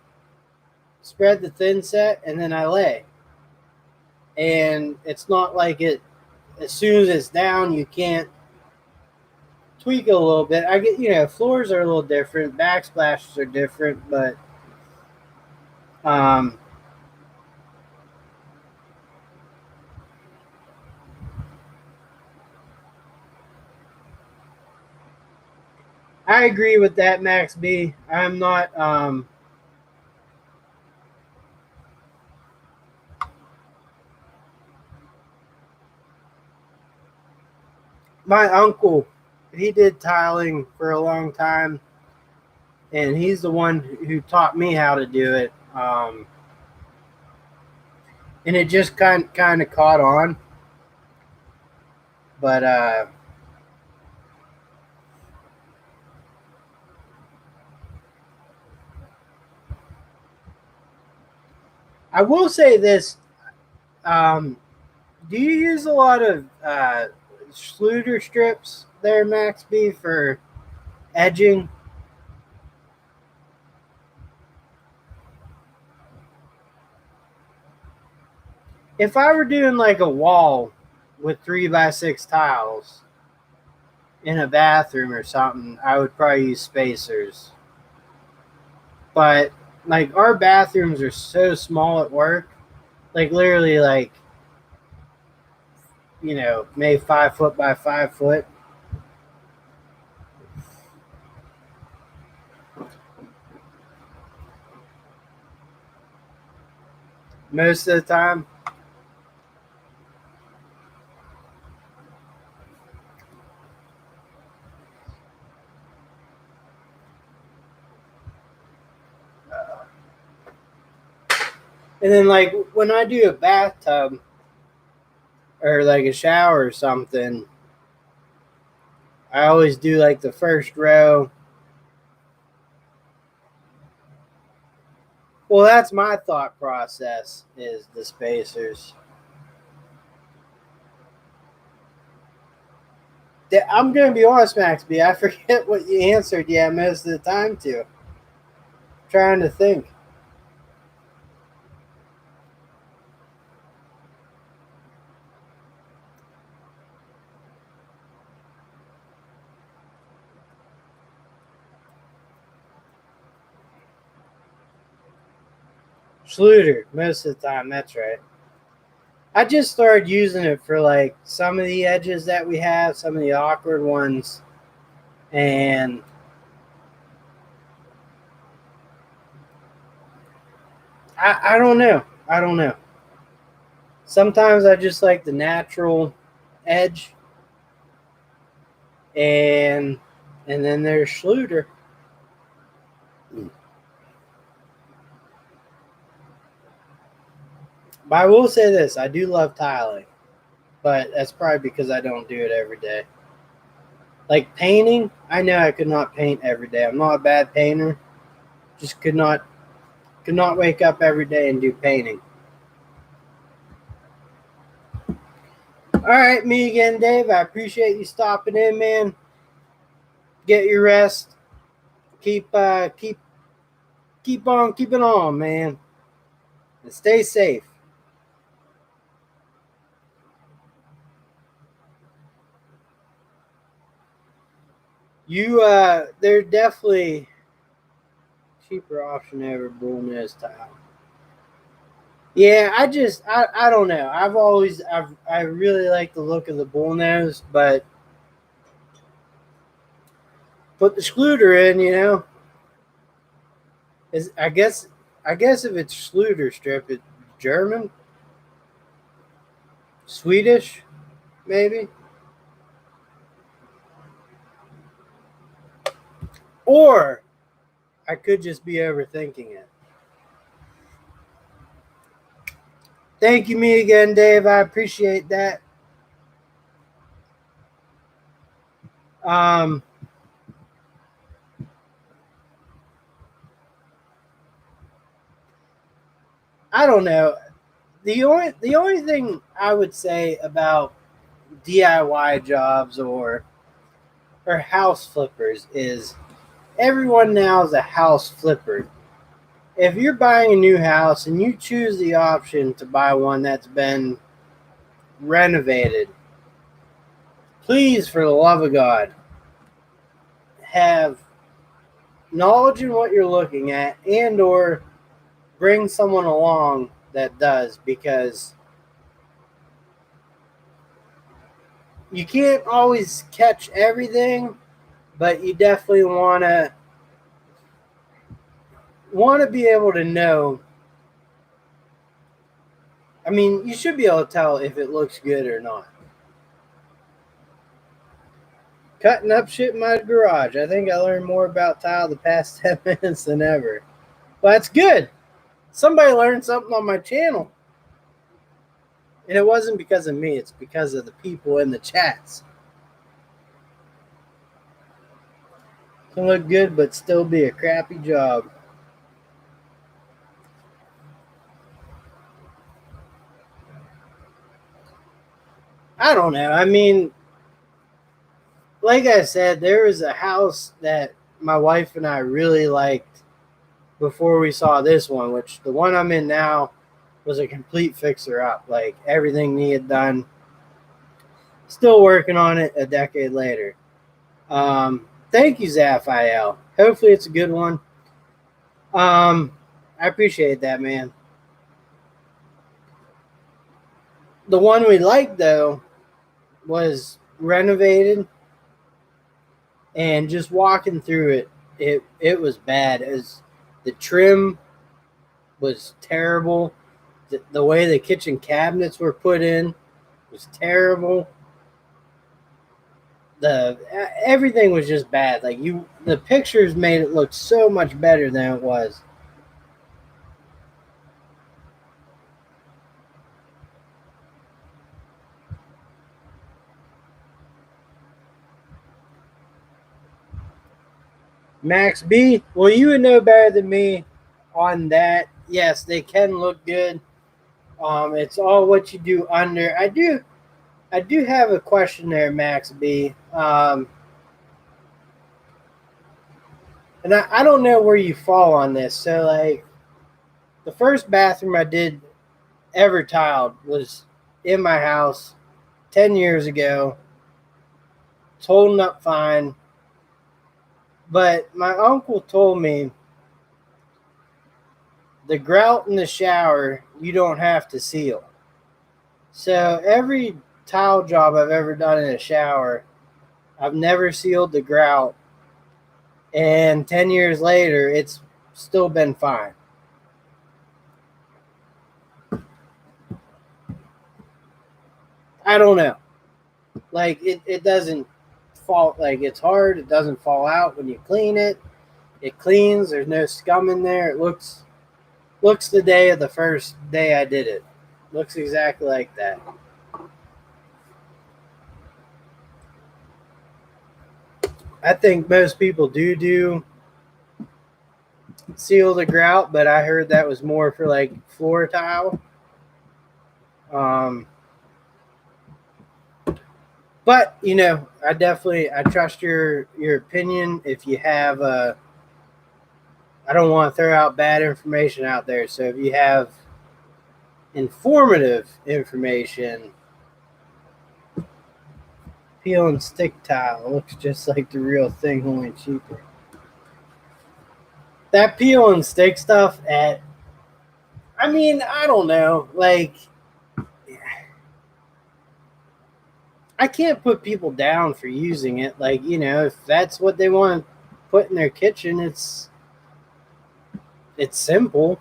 spread the thin set, and then I lay. And it's not like it, as soon as it's down, you can't tweak it a little bit. I get, floors are a little different, backsplashes are different, but um, I agree with that, Max B. I'm not. My uncle, he did tiling for a long time, and he's the one who taught me how to do it. And it just kind of caught on. But I will say this: um, do you use a lot of Schluter strips there, Max B, for edging? If I were doing like a wall with 3x6 tiles in a bathroom or something, I would probably use spacers. But like our bathrooms are so small at work, like literally like maybe 5 foot by 5 foot. Most of the time. And then like when I do a bathtub or like a shower or something, I always do like the first row. Well, that's my thought process is the spacers. I'm going to be honest, Max B. I forget what you answered most of the time to. I'm trying to think. Schluter, most of the time. That's right. I just started using it for like some of the edges that we have, some of the awkward ones, and I don't know. I don't know. Sometimes I just like the natural edge, and then there's Schluter. But I will say this: I do love tiling, but that's probably because I don't do it every day. Like painting, I know I could not paint every day. I'm not a bad painter. Just could not wake up every day and do painting. All right, me again, Dave. I appreciate you stopping in, man. Get your rest. Keep on keeping on, man. And stay safe. They're definitely cheaper option over bullnose tile. Yeah, I don't know. I really like the look of the bullnose, but put the Schluter in, Is I guess if it's Schluter strip, it's German, Swedish, maybe, or I could just be overthinking it. Thank you, me again, Dave. I appreciate that. Um, I don't know. The only thing I would say about DIY jobs or house flippers is everyone now is a house flipper. If you're buying a new house and you choose the option to buy one that's been renovated, please, for the love of God, have knowledge in what you're looking at and or bring someone along that does, because you can't always catch everything, but you definitely want to be able to know. I mean, you should be able to tell if it looks good or not. Cutting up shit in my garage. I think I learned more about tile the past 10 minutes than ever. But that's good. Somebody learned something on my channel. And it wasn't because of me, it's because of the people in the chats. Can look good, but still be a crappy job. I don't know. I mean, like I said, there was a house that my wife and I really liked before we saw this one, which the one I'm in now was a complete fixer up. Like everything needed done. Still working on it a decade later. Thank you, Zaphiel. Hopefully it's a good one. I appreciate that, man. The one we liked though was renovated, and just walking through it was bad. The trim was terrible. The way the kitchen cabinets were put in was terrible. Everything was just bad. Like the pictures made it look so much better than it was. Max B, well, you would know better than me on that. Yes, they can look good. It's all what you do under. I do have a question there, Max B. And I don't know where you fall on this. So, like, the first bathroom I did ever tiled was in my house 10 years ago. It's holding up fine. But my uncle told me the grout in the shower, you don't have to seal. So every tile job I've ever done in a shower, I've never sealed the grout. And 10 years later, it's still been fine. I don't know. Like, it doesn't fall, like, it's hard. It doesn't fall out when you clean it. It cleans. There's no scum in there. It looks the day of the first day I did it. Looks exactly like that. I think most people do seal the grout, but I heard that was more for like floor tile. But you know, I trust your opinion. If you have I don't want to throw out bad information out there. So if you have informative information, peel and stick tile looks just like the real thing, only cheaper. That peel and stick stuff I mean, I don't know. Like, I can't put people down for using it. Like, you know, if that's what they want to put in their kitchen, it's simple.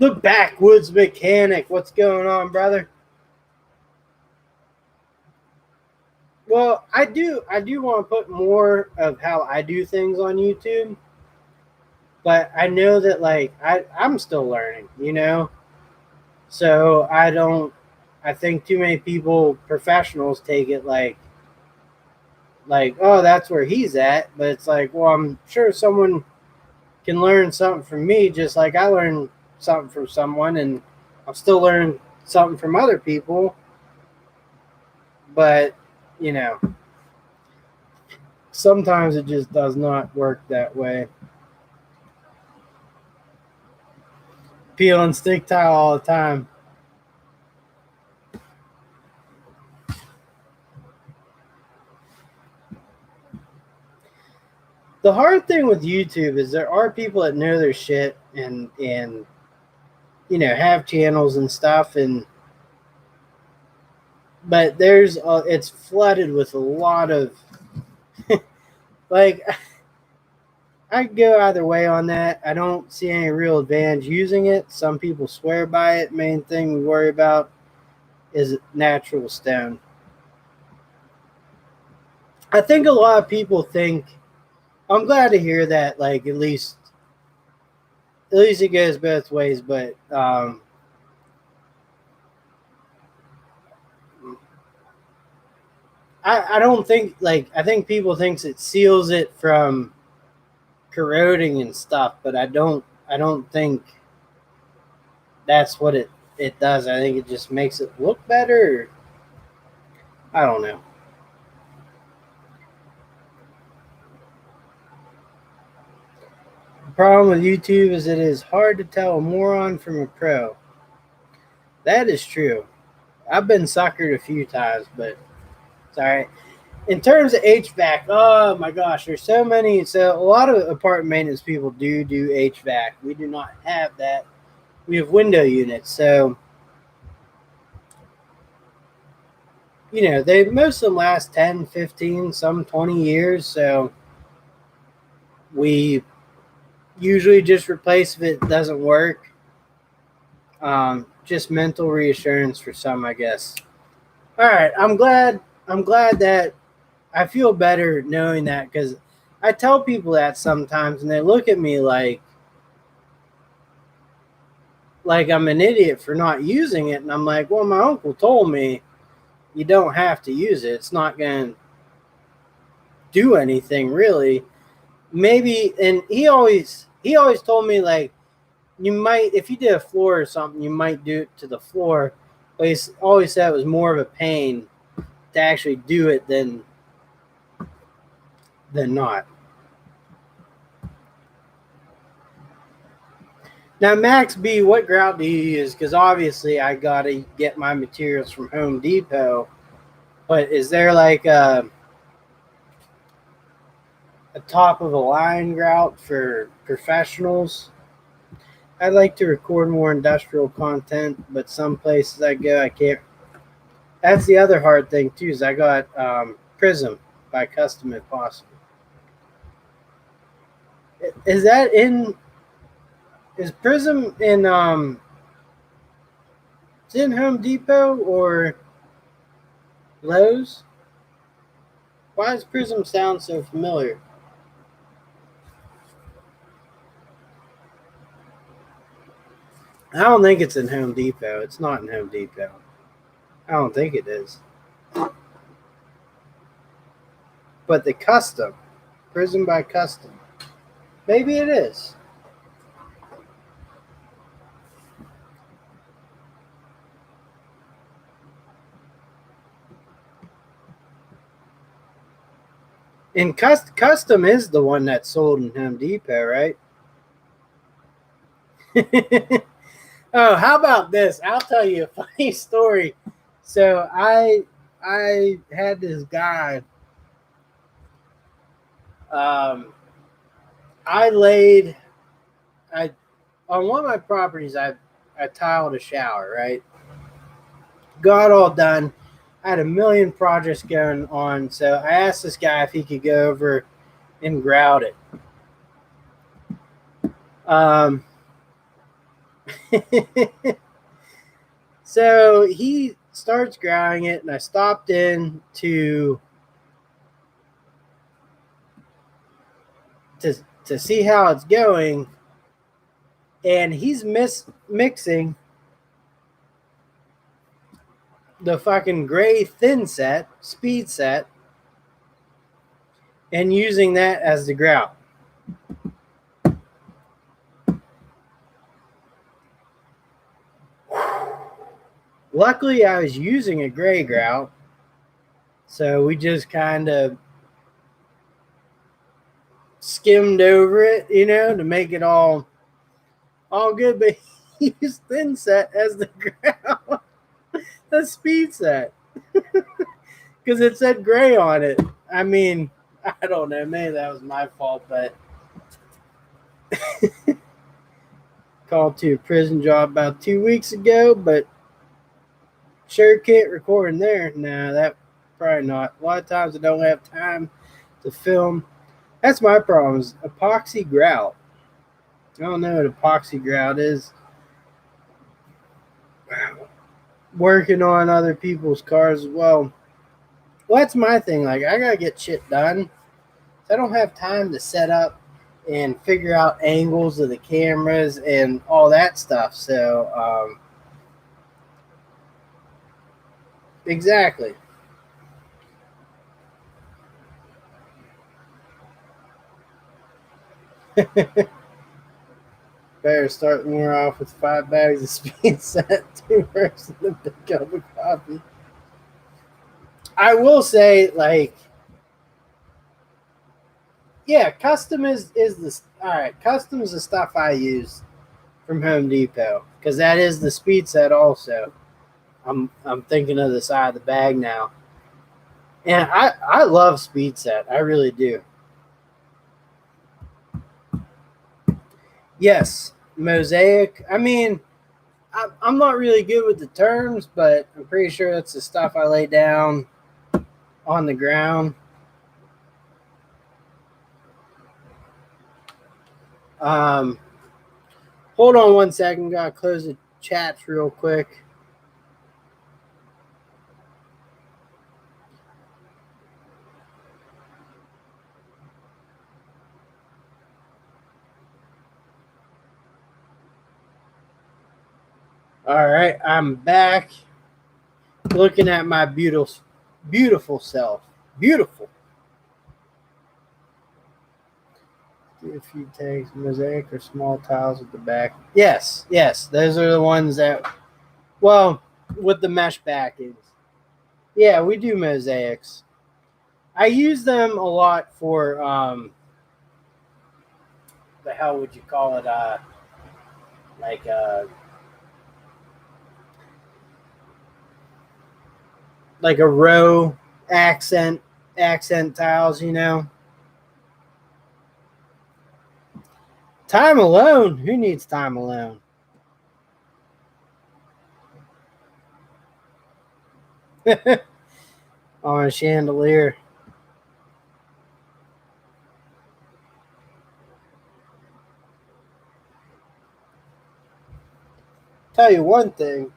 The backwoods mechanic, what's going on, brother? Well, I do want to put more of how I do things on YouTube, but I know that like I'm still learning, you know. So I think too many people, professionals, take it like, oh, that's where he's at, but it's like, well, I'm sure someone can learn something from me, just like I learned something from someone, and I'll still learn something from other people. But you know, sometimes it just does not work that way. Peel and stick tile all the time. The hard thing with YouTube is there are people that know their shit and you know have channels and stuff, and but it's flooded with a lot of like I could go either way on that. I don't see any real advantage using it. Some people swear by it. Main thing we worry about is natural stone. I think a lot of people think. I'm glad to hear that. Like at least it goes both ways. But I don't think like I think people thinks it seals it from corroding and stuff. But I don't think that's what it does. I think it just makes it look better. I don't know. The problem with YouTube is it is hard to tell a moron from a pro. That is true. I've been suckered a few times, but it's all right. In terms of HVAC, oh my gosh, there's so many. So a lot of apartment maintenance people do HVAC. We do not have that. We have window units. So, you know, most of them last 10, 15, some 20 years. So we usually just replace if it doesn't work. Just mental reassurance for some, I guess. All right, I'm glad that I feel better knowing that, because I tell people that sometimes and they look at me like I'm an idiot for not using it, and I'm like, well, my uncle told me you don't have to use it. It's not going to do anything really. Maybe, and he always told me like you might, if you did a floor or something, you might do it to the floor. But he always said it was more of a pain to actually do it than not. Now, Max B, what grout do you use? Because obviously I gotta get my materials from Home Depot. But is there like a top of the line grout for professionals? I'd like to record more industrial content, but some places I go, I can't. That's the other hard thing too. Is I got Prism by Custom if possible. Is that in? Is Prism in? Is it in Home Depot or Lowe's? Why does Prism sound so familiar? I don't think it's in Home Depot. It's not in Home Depot. I don't think it is. But the Custom, Prism by Custom, maybe it is. And Custom is the one that's sold in Home Depot, right? Oh, how about this? I'll tell you a funny story. So I had this guy. I laid I on one of my properties. I tiled a shower, right? Got all done. I had a million projects going on, so I asked this guy if he could go over and grout it. So he starts grouting it, and I stopped in to see how it's going, and he's mixing the fucking gray thin set, speed set, and using that as the grout. Luckily, I was using a gray grout, so we just kind of skimmed over it, you know, to make it all good. But he used thin set as the grout, the speed set, because it said gray on it. I mean, I don't know, maybe that was my fault, but called to a prison job about 2 weeks ago, but sure can't record in there. Nah, that probably not. A lot of times I don't have time to film. That's my problem, is epoxy grout. I don't know what epoxy grout is. Working on other people's cars as well. Well, that's my thing. Like, I gotta get shit done. So I don't have time to set up and figure out angles of the cameras and all that stuff. So, exactly. Better start more off with 5 bags of speed set, 2 versus a big cup of coffee. I will say, like, yeah, custom is the all right. Custom is the stuff I use from Home Depot because that is the speed set. Also, I'm thinking of the side of the bag now, and I love speed set. I really do. Yes, mosaic. I mean, I'm not really good with the terms, but I'm pretty sure that's the stuff I lay down on the ground. Hold on one second. Gotta close the chats real quick. All right, I'm back. Looking at my beautiful self. Beautiful. A few takes, mosaic or small tiles at the back. Yes, those are the ones that, well, with the mesh backings. Yeah, we do mosaics. I use them a lot for the hell would you call it? Like like a row accent tiles, you know. Time alone? Who needs time alone? On a chandelier. Tell you one thing.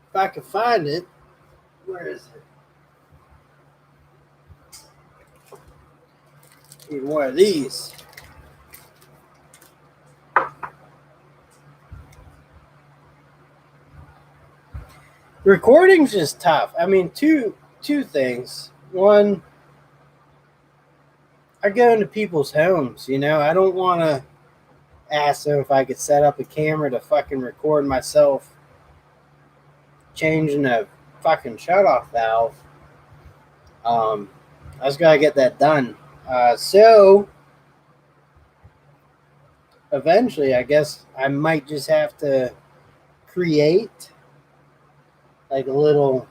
If I can find it, where is it? Need one of these. Recording's just tough. I mean, two things. One, I go into people's homes, you know. I don't want to ask them if I could set up a camera to fucking record myself changing a fucking shutoff valve. I just gotta get that done. So eventually, I guess I might just have to create like a little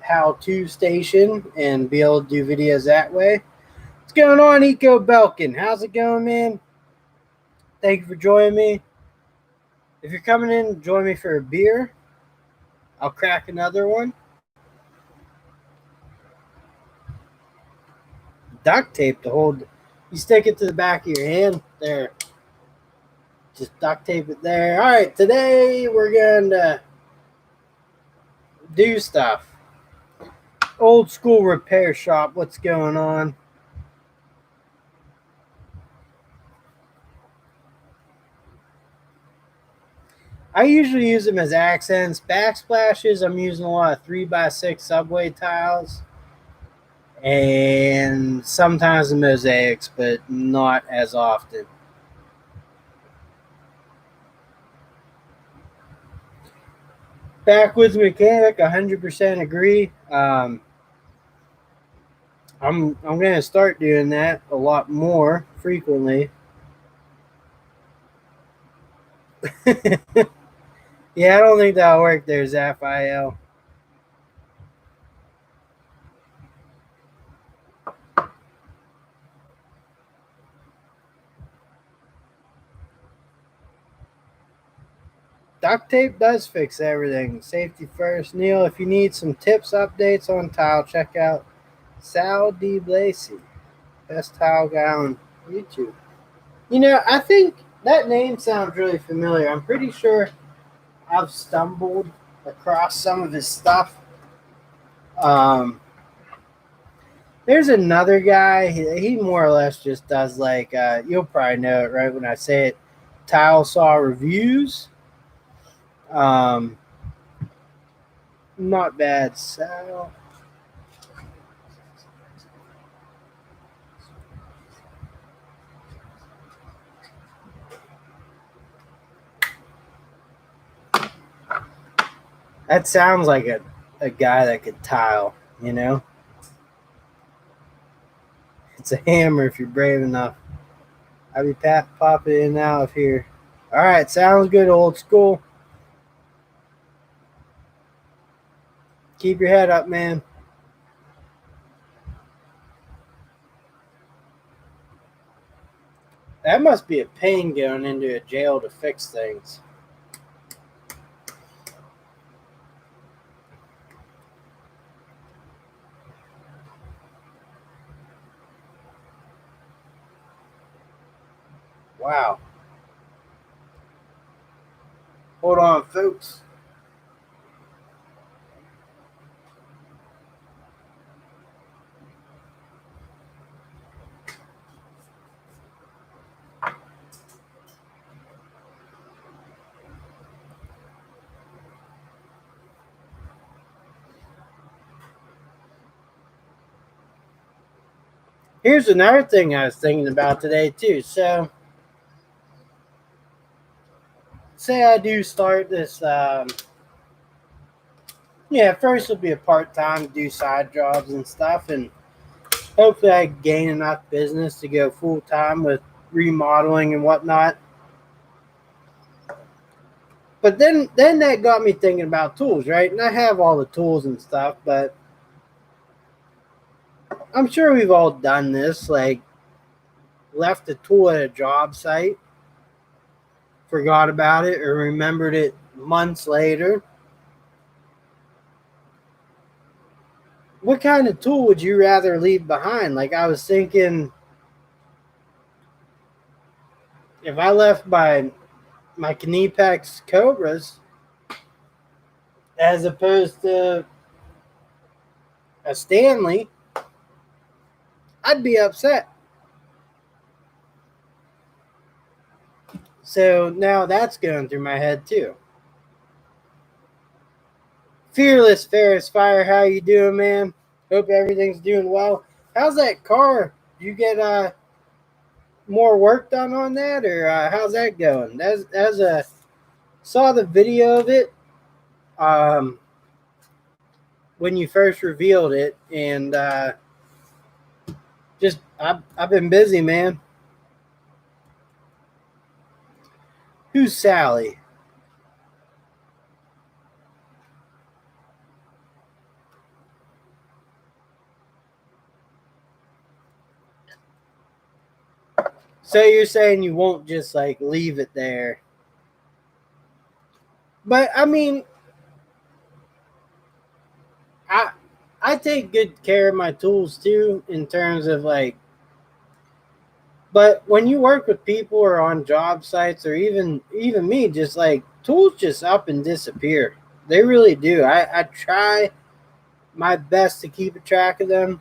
how-to station and be able to do videos that way. What's going on, Eco Belkin? How's it going, man? Thank you for joining me. If you're coming in, join me for a beer. I'll crack another one. Duct tape to hold. You stick it to the back of your hand. There. Just duct tape it there. All right, today we're going to do stuff. Old school repair shop. What's going on? I usually use them as accents. Backsplashes, I'm using a lot of 3x6 subway tiles. And sometimes the mosaics, but not as often. Backwoods mechanic, 100% agree. I'm gonna start doing that a lot more frequently. Yeah, I don't think that'll work there, Zaphiel. Duct tape does fix everything. Safety first. Neil, if you need some tips, updates on tile, check out Sal D. Blasey, best tile guy on YouTube. You know, I think that name sounds really familiar. I'm pretty sure I've stumbled across some of his stuff. There's another guy. He more or less just does like you'll probably know it right when I say it. Tile saw reviews. Um, Not bad. So that sounds like a guy that could tile, you know? It's a hammer if you're brave enough. I'll be popping in and out of here. All right, sounds good, old school. Keep your head up, man. That must be a pain going into a jail to fix things. Wow. Hold on, folks. Here's another thing I was thinking about today too. So, say I do start this. Yeah, first it'll be a part time, do side jobs and stuff, and hopefully I gain enough business to go full time with remodeling and whatnot. But then that got me thinking about tools, right? And I have all the tools and stuff, but I'm sure we've all done this, like left a tool at a job site, forgot about it, or remembered it months later. What kind of tool would you rather leave behind? Like I was thinking, if I left my Knipex Cobras as opposed to a Stanley, I'd be upset. So now that's going through my head too. Fearless Ferris Fire, how you doing, man? Hope everything's doing well. How's that car? You get more work done on that, or how's that going? As a saw the video of it um, when you first revealed it, and just I've been busy, man. Who's Sally? So you're saying you won't just like leave it there? But I mean, I I take good care of my tools too, in terms of like. But when you work with people or on job sites, or even me, just like tools just up and disappear. They really do. I try my best to keep a track of them,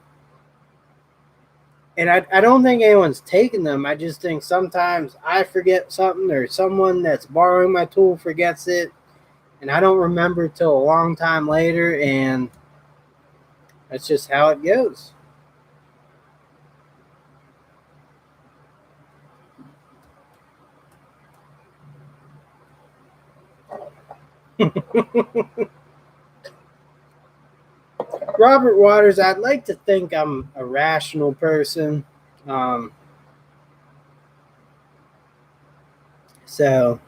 and I don't think anyone's taking them. I just think sometimes I forget something, or someone that's borrowing my tool forgets it, and I don't remember till a long time later, and that's just how it goes. Robert Waters, I'd like to think I'm a rational person. Um, so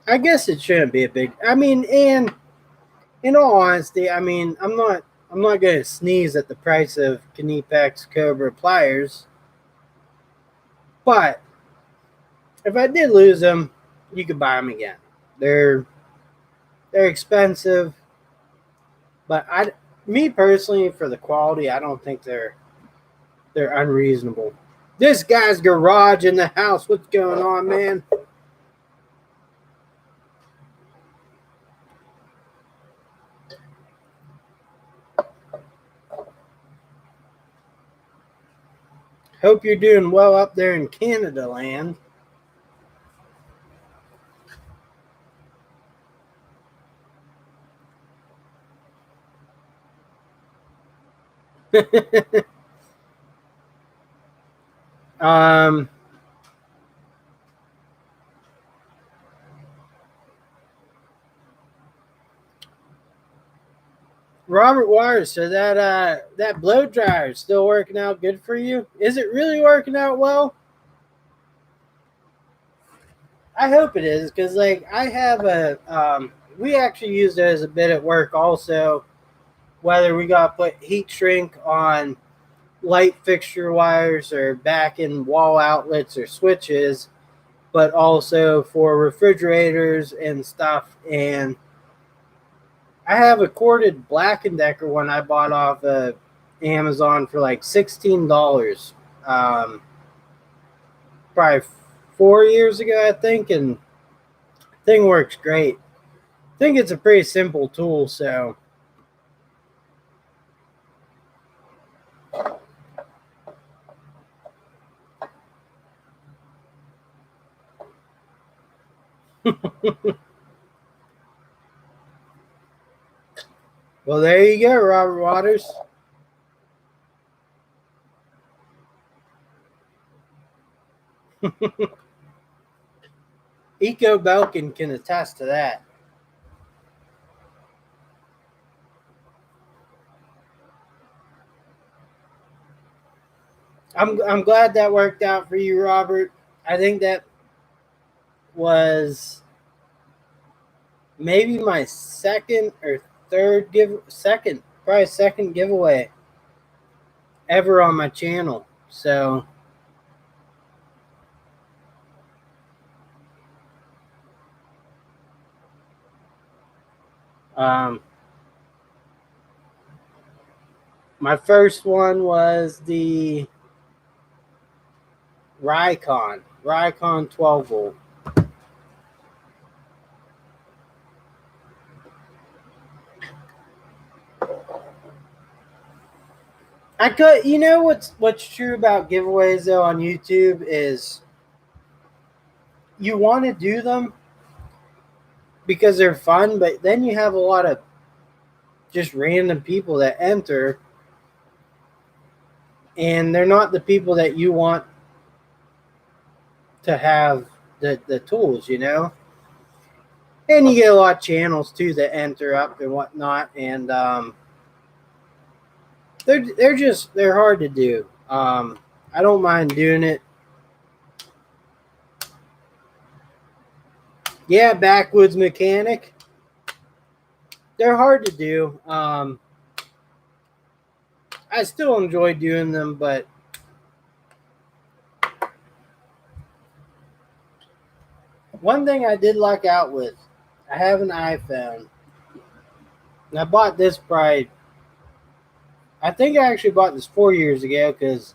I guess it shouldn't be a big. I mean, and in all honesty, I mean, I'm not going to sneeze at the price of Knipex Cobra pliers, but if I did lose them, you could buy them again. They're they're expensive, but me personally, for the quality, I don't think they're unreasonable. This guy's garage in the house. What's going on, man? Hope you're doing well up there in Canada land. um, Robert Waters, so that blow dryer is still working out good for you? Is it really working out well? I hope it is, because like I have a we actually used it as a bit at work also. Whether we got to put heat shrink on light fixture wires or back in wall outlets or switches, but also for refrigerators and stuff. And I have a corded Black and Decker one I bought off of Amazon for like $16. Um, Probably 4 years ago, I think, and thing works great. I think it's a pretty simple tool, so Well, there you go, Robert Waters. Eco Belkin can attest to that. I'm glad that worked out for you, Robert. I think that was maybe my second or third probably second giveaway ever on my channel. So um, my first one was the Rycon 12 volt. I could, you know what's true about giveaways though on YouTube is you want to do them because they're fun, but then you have a lot of just random people that enter, and they're not the people that you want to have the tools, you know. And you get a lot of channels too that enter up and whatnot, and they're hard to do. I don't mind doing it. Yeah, backwoods mechanic. They're hard to do. I still enjoy doing them, but one thing I did luck out with, I have an iPhone, and I bought this probably. I think I actually bought this 4 years ago because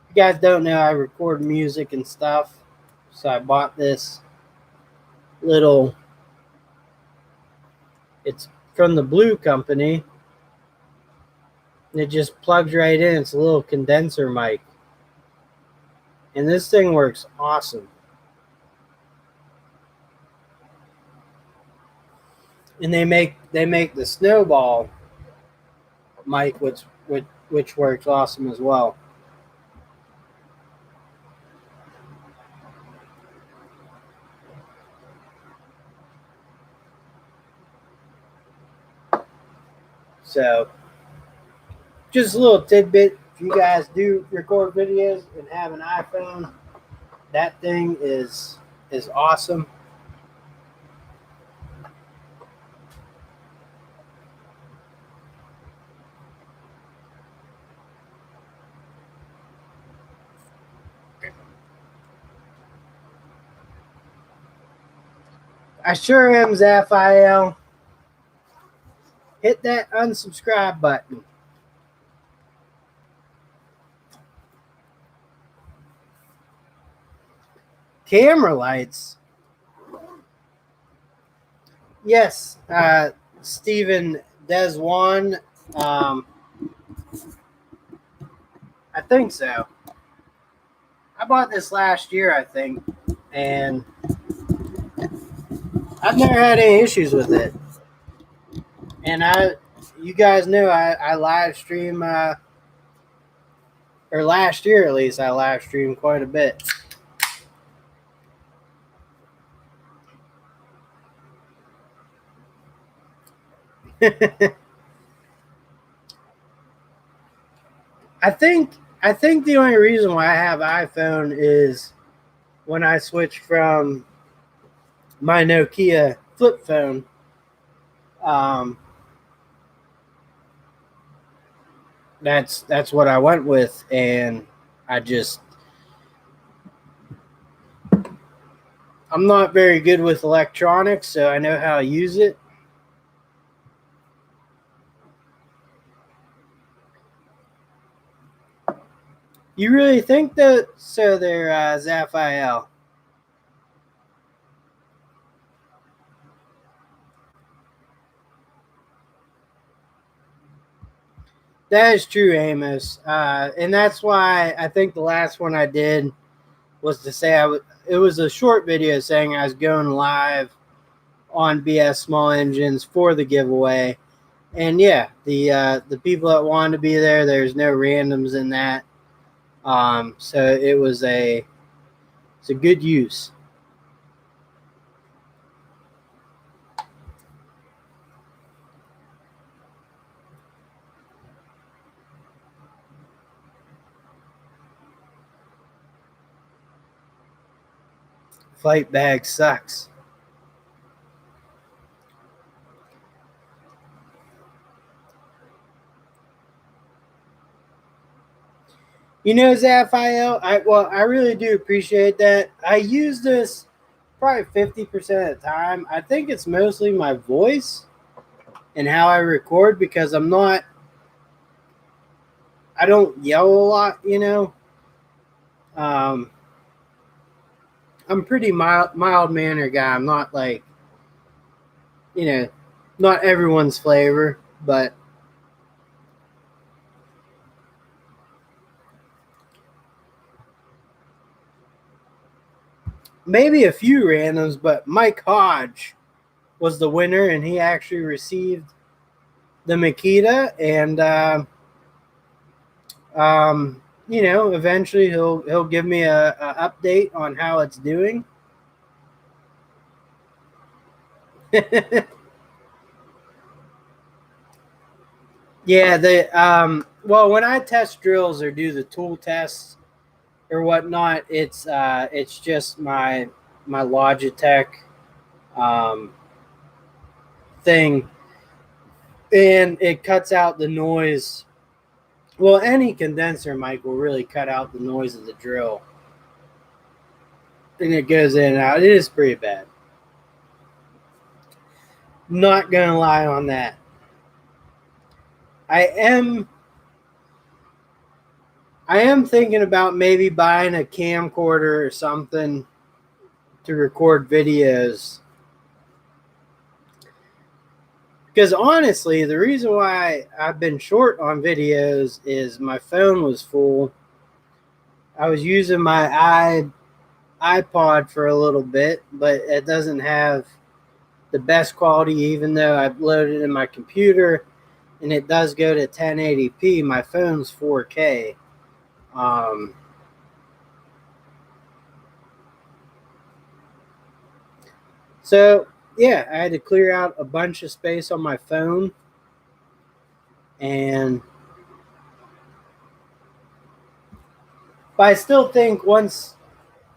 you guys don't know I record music and stuff, so I bought this little. It's from the Blue Company, and it just plugs right in. It's a little condenser mic, and this thing works awesome. And they make the Snowball mic, which works awesome as well. So, just a little tidbit: if you guys do record videos and have an iPhone, that thing is awesome. I sure am, Zaphiel. Hit that unsubscribe button. Camera lights. Yes, Stephen Deswan. Um, I think so. I bought this last year, I think, and I've never had any issues with it. And you guys know, I live stream, or last year at least, I live streamed quite a bit. I think the only reason why I have iPhone is when I switched from my Nokia flip phone. Um, that's what I went with, and I'm not very good with electronics, so I know how to use it. You really think that? So there, Zaphiel. That is true, Amos. And that's why I think the last one I did was to say it was a short video saying I was going live on BS Small Engines for the giveaway. And yeah, the people that wanted to be there, there's no randoms in that. So it's a good use. Flight bag sucks. You know, Zaphiel, I really do appreciate that. I use this probably 50% of the time. I think it's mostly my voice and how I record because I don't yell a lot, you know. I'm a pretty mild mannered guy. I'm not like, you know, not everyone's flavor, but maybe a few randoms. But Mike Hodge was the winner, and he actually received the Makita, and you know, eventually he'll give me a update on how it's doing. Yeah, well, when I test drills or do the tool tests or whatnot, it's just my Logitech um, thing, and it cuts out the noise. Well, any condenser mic will really cut out the noise of the drill, and it goes in and out. It is pretty bad. Not gonna lie on that. I am thinking about maybe buying a camcorder or something to record videos. Because honestly, the reason why I've been short on videos is my phone was full. I was using my iPod for a little bit, but it doesn't have the best quality, even though I've loaded in my computer and it does go to 1080p. My phone's 4K. So yeah, I had to clear out a bunch of space on my phone, and but I still think once,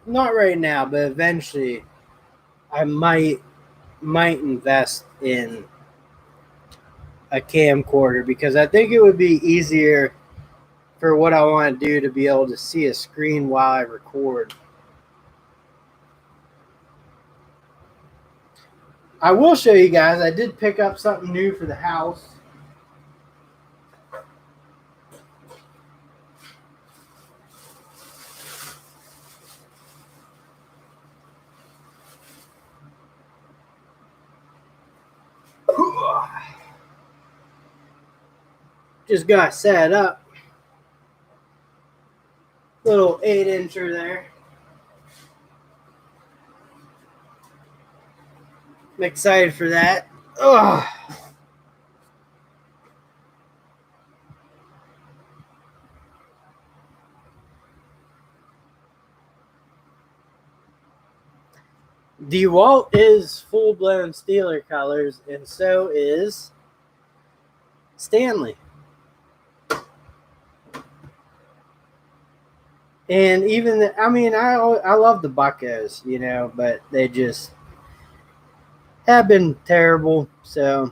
not right now, but eventually, I might invest in a camcorder because I think it would be easier for what I want to do to be able to see a screen while I record. I will show you guys. I did pick up something new for the house. Just got set up. Little 8-incher there. I'm excited for that. Ugh. DeWalt is full-blown Steeler colors, and so is Stanley. And even I love the Buccos, you know, but they just have been terrible. So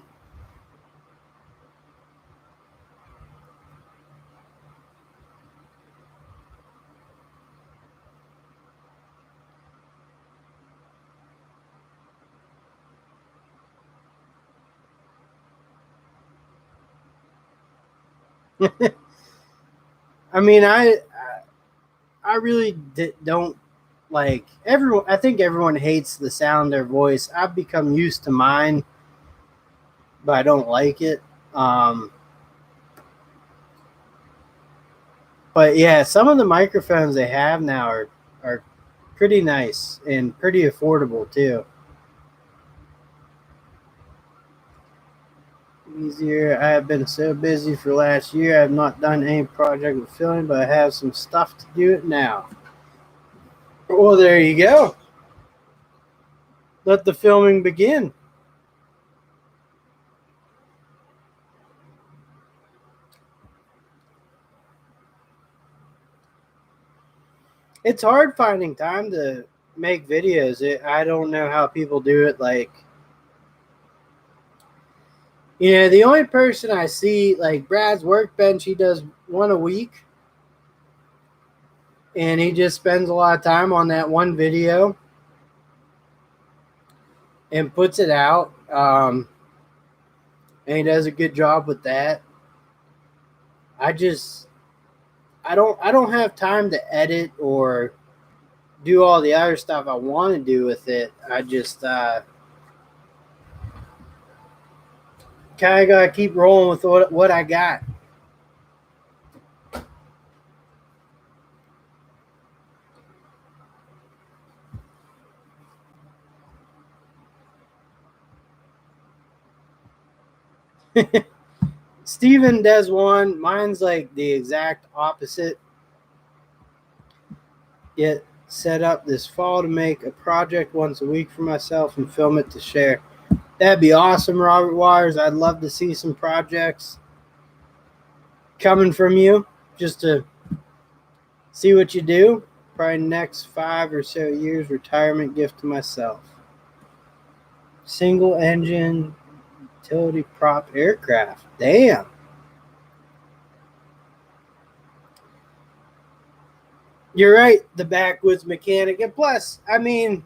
I mean, I really don't like everyone. I think everyone hates the sound of their voice. I've become used to mine, but I don't like it. But yeah, some of the microphones they have now are pretty nice and pretty affordable too. Easier. I have been so busy for last year. I have not done any project with filming, but I have some stuff to do it now. Well, there you go. Let the filming begin. It's hard finding time to make videos. I don't know how people do it. Like, the only person I see, like Brad's Workbench, he does one a week. And he just spends a lot of time on that one video and puts it out. And he does a good job with that. I don't have time to edit or do all the other stuff I want to do with it. I just kind of gotta keep rolling with what I got. Steven does one. Mine's like the exact opposite. Get set up this fall to make a project once a week for myself and film it to share. That'd be awesome, Robert Waters. I'd love to see some projects coming from you just to see what you do. Probably next 5 or so years, retirement gift to myself. Single engine utility prop aircraft. Damn. You're right, the backwoods mechanic. And plus, I mean,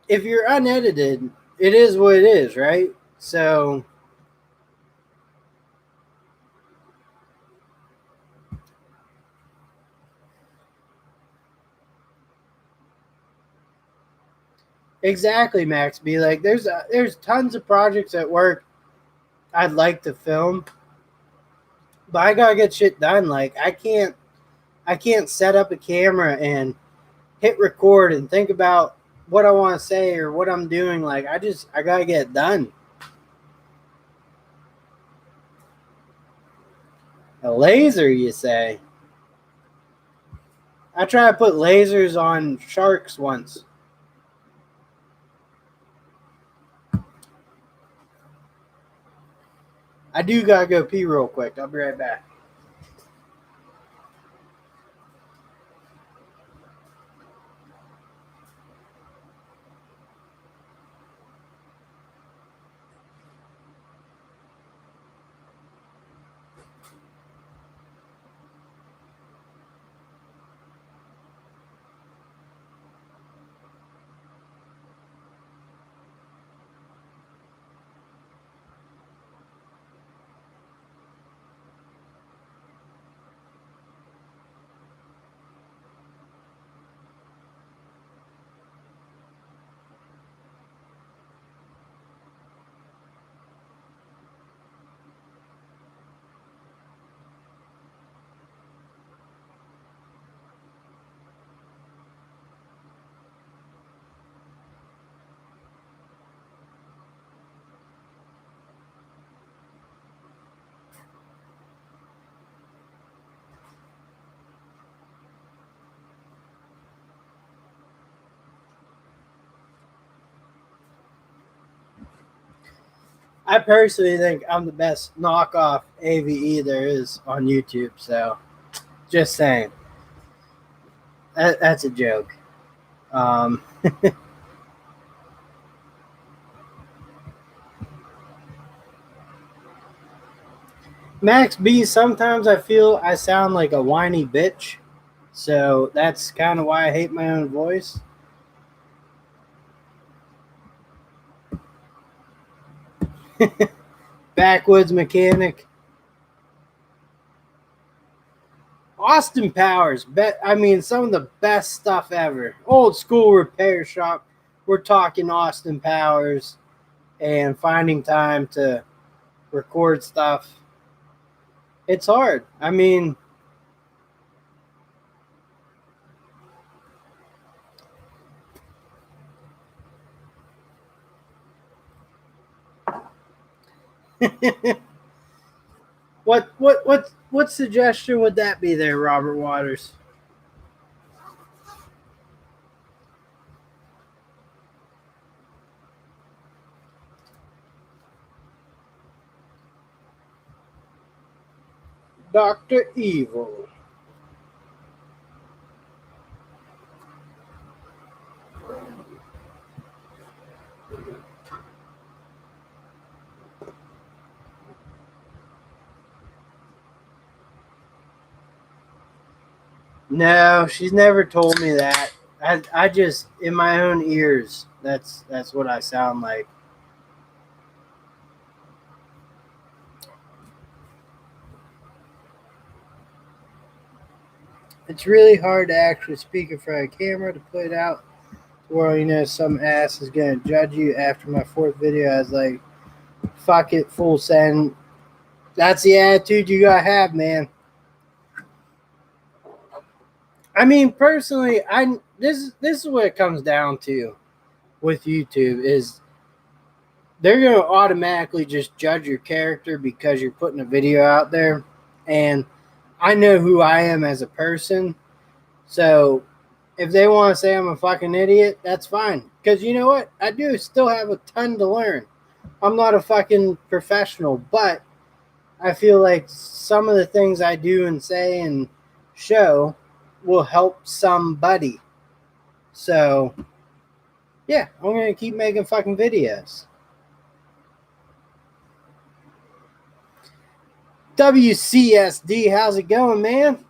if you're unedited, it is what it is, right? So exactly, Max. Be like, there's tons of projects at work I'd like to film, but I gotta get shit done. Like I can't set up a camera and hit record and think about what I want to say or what I'm doing. Like I gotta get it done. A laser, you say? I tried to put lasers on sharks once. I do gotta go pee real quick. I'll be right back. I personally think I'm the best knockoff AVE there is on YouTube. So, just saying. That's a joke. Um, Max B, sometimes I feel I sound like a whiny bitch. So, that's kind of why I hate my own voice. Backwoods mechanic. Austin Powers. I mean, some of the best stuff ever. Old school repair shop. We're talking Austin Powers and finding time to record stuff. It's hard. I mean, what suggestion would that be there, Robert Waters? Dr. Evil. No, she's never told me that. I just in my own ears. That's what I sound like. It's really hard to actually speak in front of a camera to put it out. Well, you know, some ass is gonna judge you after my fourth video. I was like, fuck it, full send. That's the attitude you gotta have, man. I mean, personally, this is what it comes down to with YouTube is they're gonna automatically just judge your character because you're putting a video out there, and I know who I am as a person, so if they want to say I'm a fucking idiot, that's fine. Because you know what? I do still have a ton to learn. I'm not a fucking professional, but I feel like some of the things I do and say and show will help somebody. So, yeah, I'm going to keep making fucking videos. WCSD, how's it going, man?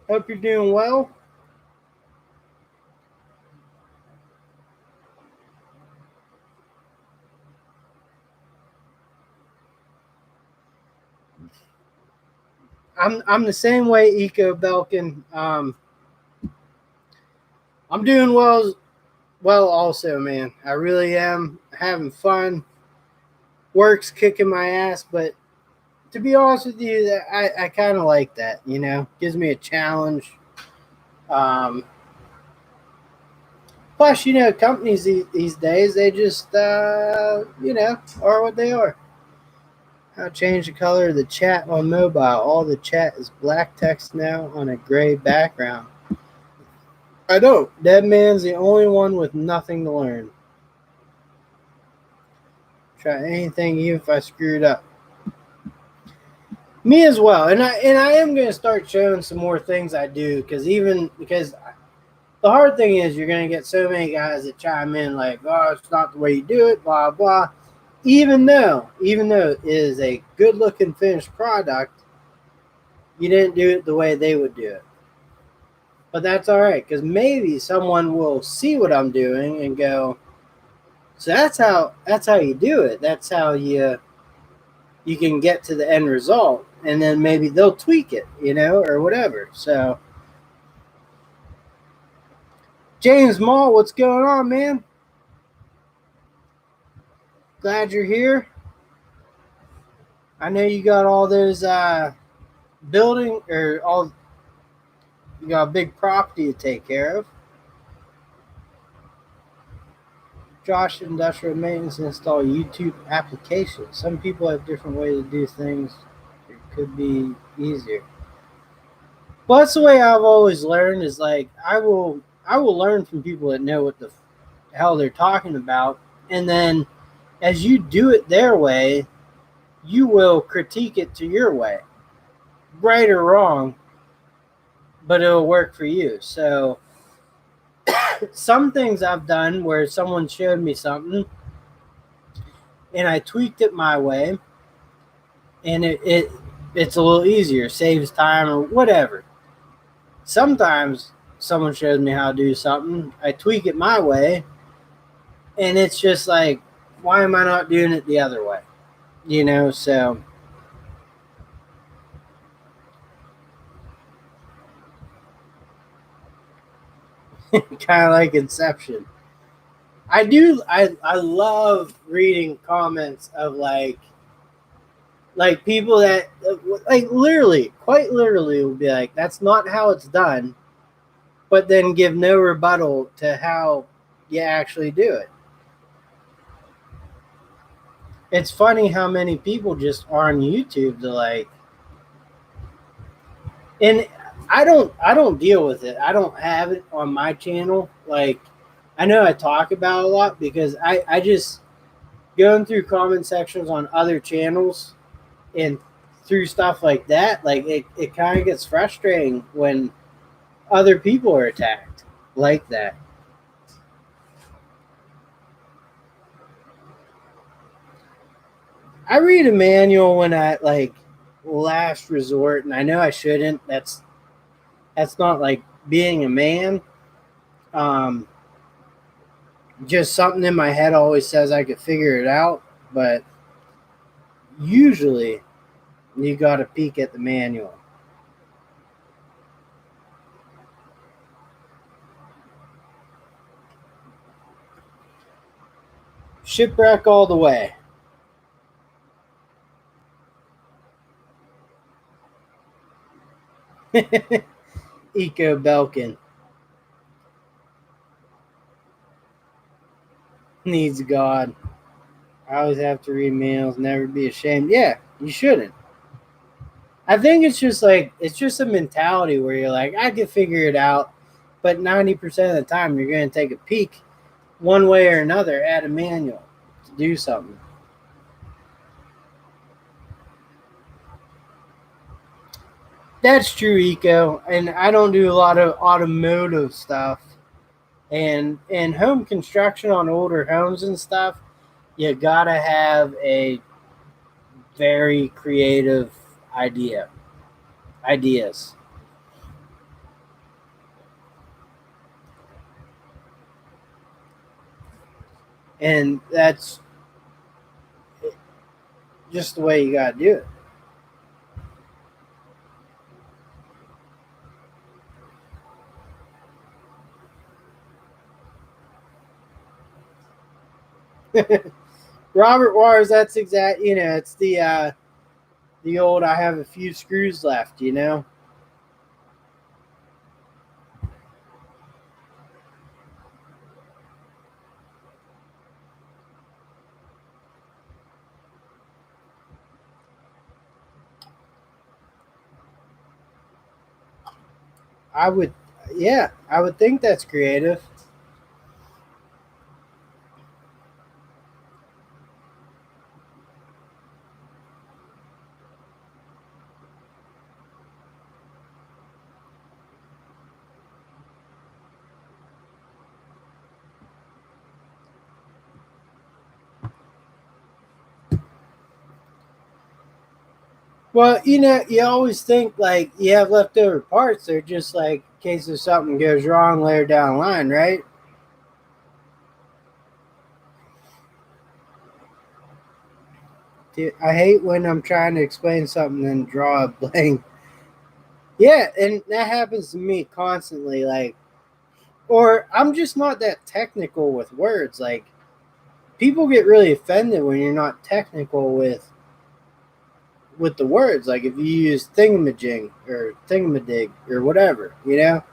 Hope you're doing well. I'm the same way, Eco Belkin. I'm doing well also, man. I really am having fun. Work's kicking my ass, but to be honest with you, that I kind of like that. You know, gives me a challenge. Um, Plus, you know, companies these days they just you know are what they are. How change the color of the chat on mobile? All the chat is black text now on a gray background. I don't. Dead man's the only one with nothing to learn. Try anything, even if I screwed up. Me as well, and I am gonna start showing some more things I do because the hard thing is you're gonna get so many guys that chime in like, oh, it's not the way you do it, blah blah. Even though it is a good looking finished product, you didn't do it the way they would do it. But that's all right because maybe someone will see what I'm doing and go, so that's how you do it. That's how you can get to the end result, and then maybe they'll tweak it, you know, or whatever. So, James Mall, what's going on, man? Glad you're here. I know you got all those building or all you got a big property to take care of. Josh, industrial maintenance, install YouTube applications. Some people have different ways to do things. It could be easier. Well, that's the way I've always learned. Is like I will learn from people that know what the hell they're talking about, and then as you do it their way, you will critique it to your way, right or wrong, but it'll work for you. So some things I've done where someone showed me something and I tweaked it my way, and it's a little easier, saves time or whatever. Sometimes someone shows me how to do something, I tweak it my way, and it's just like, why am I not doing it the other way? You know, so kind of like Inception. I love reading comments of like Like people that, like literally, quite literally, will be like, "That's not how it's done," but then give no rebuttal to how you actually do it. It's funny how many people just are on YouTube to like, and I don't deal with it. I don't have it on my channel. Like, I know I talk about it a lot because I just going through comment sections on other channels and through stuff like that, like it kind of gets frustrating when other people are attacked like that. I read a manual when I like last resort, and I know I shouldn't. That's not like being a man. Um, just something in my head always says I could figure it out, but usually you got to peek at the manual. Shipwreck all the way. Eco Belkin needs God. I always have to read mails, never be ashamed. Yeah, you shouldn't. I think it's just a mentality where you're like, I can figure it out, but 90% of the time you're going to take a peek one way or another at a manual to do something. That's true, Eco, and I don't do a lot of automotive stuff and home construction on older homes and stuff. You gotta have a very creative ideas, and that's just the way you gotta do it. Robert Wars, that's exact. It's the old I have a few screws left. I would, yeah, I would think that's creative. Well, you always think like you have leftover parts. They're just like in case if something goes wrong later down the line, right? Dude, I hate when I'm trying to explain something and draw a blank. Yeah, and that happens to me constantly. Like, or I'm just not that technical with words. Like, people get really offended when you're not technical with the words. Like, if you use thingamajig or thingamadig or whatever. They're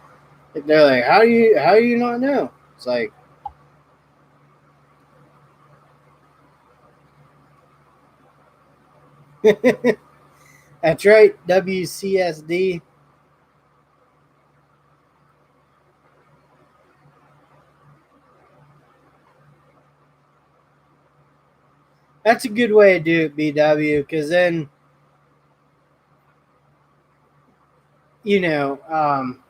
like, how do you not know? It's like, that's right, WCSD. That's a good way to do it, BW, because then you know um,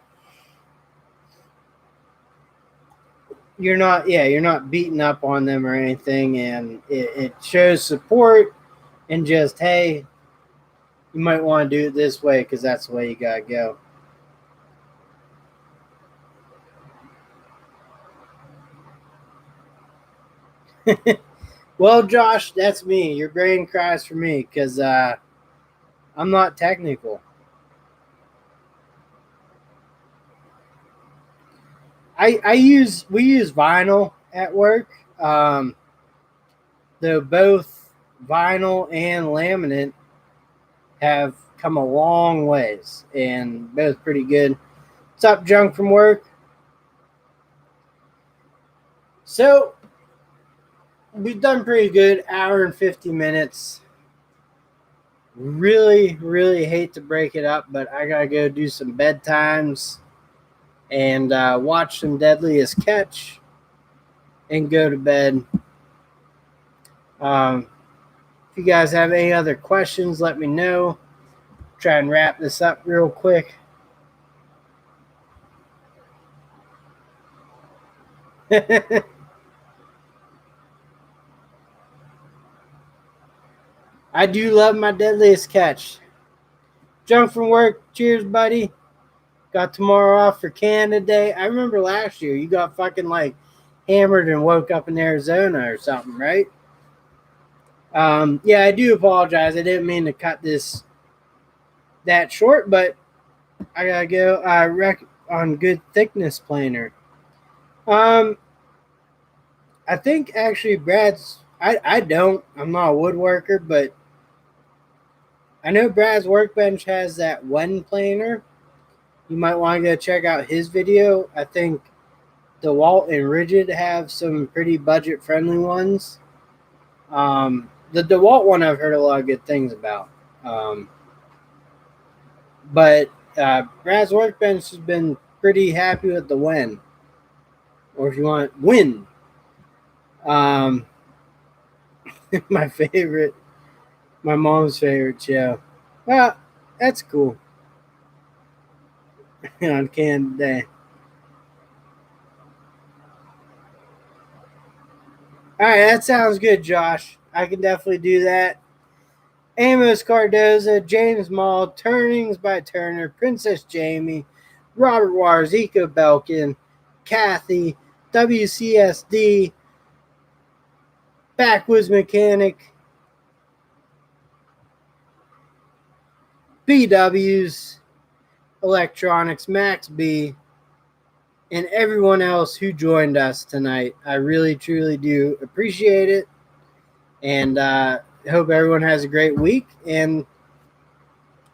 you're not beating up on them or anything, and it shows support and just hey, you might want to do it this way because that's the way you gotta go. Well, Josh, that's me. Your brain cries for me because I'm not technical. We use vinyl at work. Though both vinyl and laminate. have come a long ways and both pretty good. What's up, Junk from work? So we've done pretty good, hour and 50 minutes. Really, really hate to break it up, but I gotta go do some bedtimes and watch some Deadliest Catch and go to bed. If you guys have any other questions, let me know. Try and wrap this up real quick. I do love my Deadliest Catch. Junk from work. Cheers, buddy. Got tomorrow off for Canada Day. I remember last year you got fucking like hammered and woke up in Arizona or something, right? Yeah, I do apologize. I didn't mean to cut this that short, but I gotta go. I on good thickness planer. I think actually Brad's. I don't. I'm not a woodworker, but I know Brad's Workbench has that one planer. You might want to go check out his video. I think DeWalt and Rigid have some pretty budget friendly ones. The DeWalt one I've heard a lot of good things about. But Brad's Workbench has been pretty happy with the Wen. Or if you want, Win. My favorite, my mom's favorite show. Well, that's cool. On Canada Day. All right, that sounds good, Josh. I can definitely do that. Amos Cardoza, James Mall, Turnings by Turner, Princess Jamie, Robert Warziko Belkin, Kathy, WCSD, Backwoods Mechanic, BW's, Electronics, Max B, and everyone else who joined us tonight. I really, truly do appreciate it. And hope everyone has a great week. And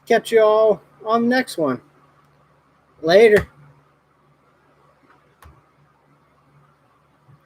catch you all on the next one. Later.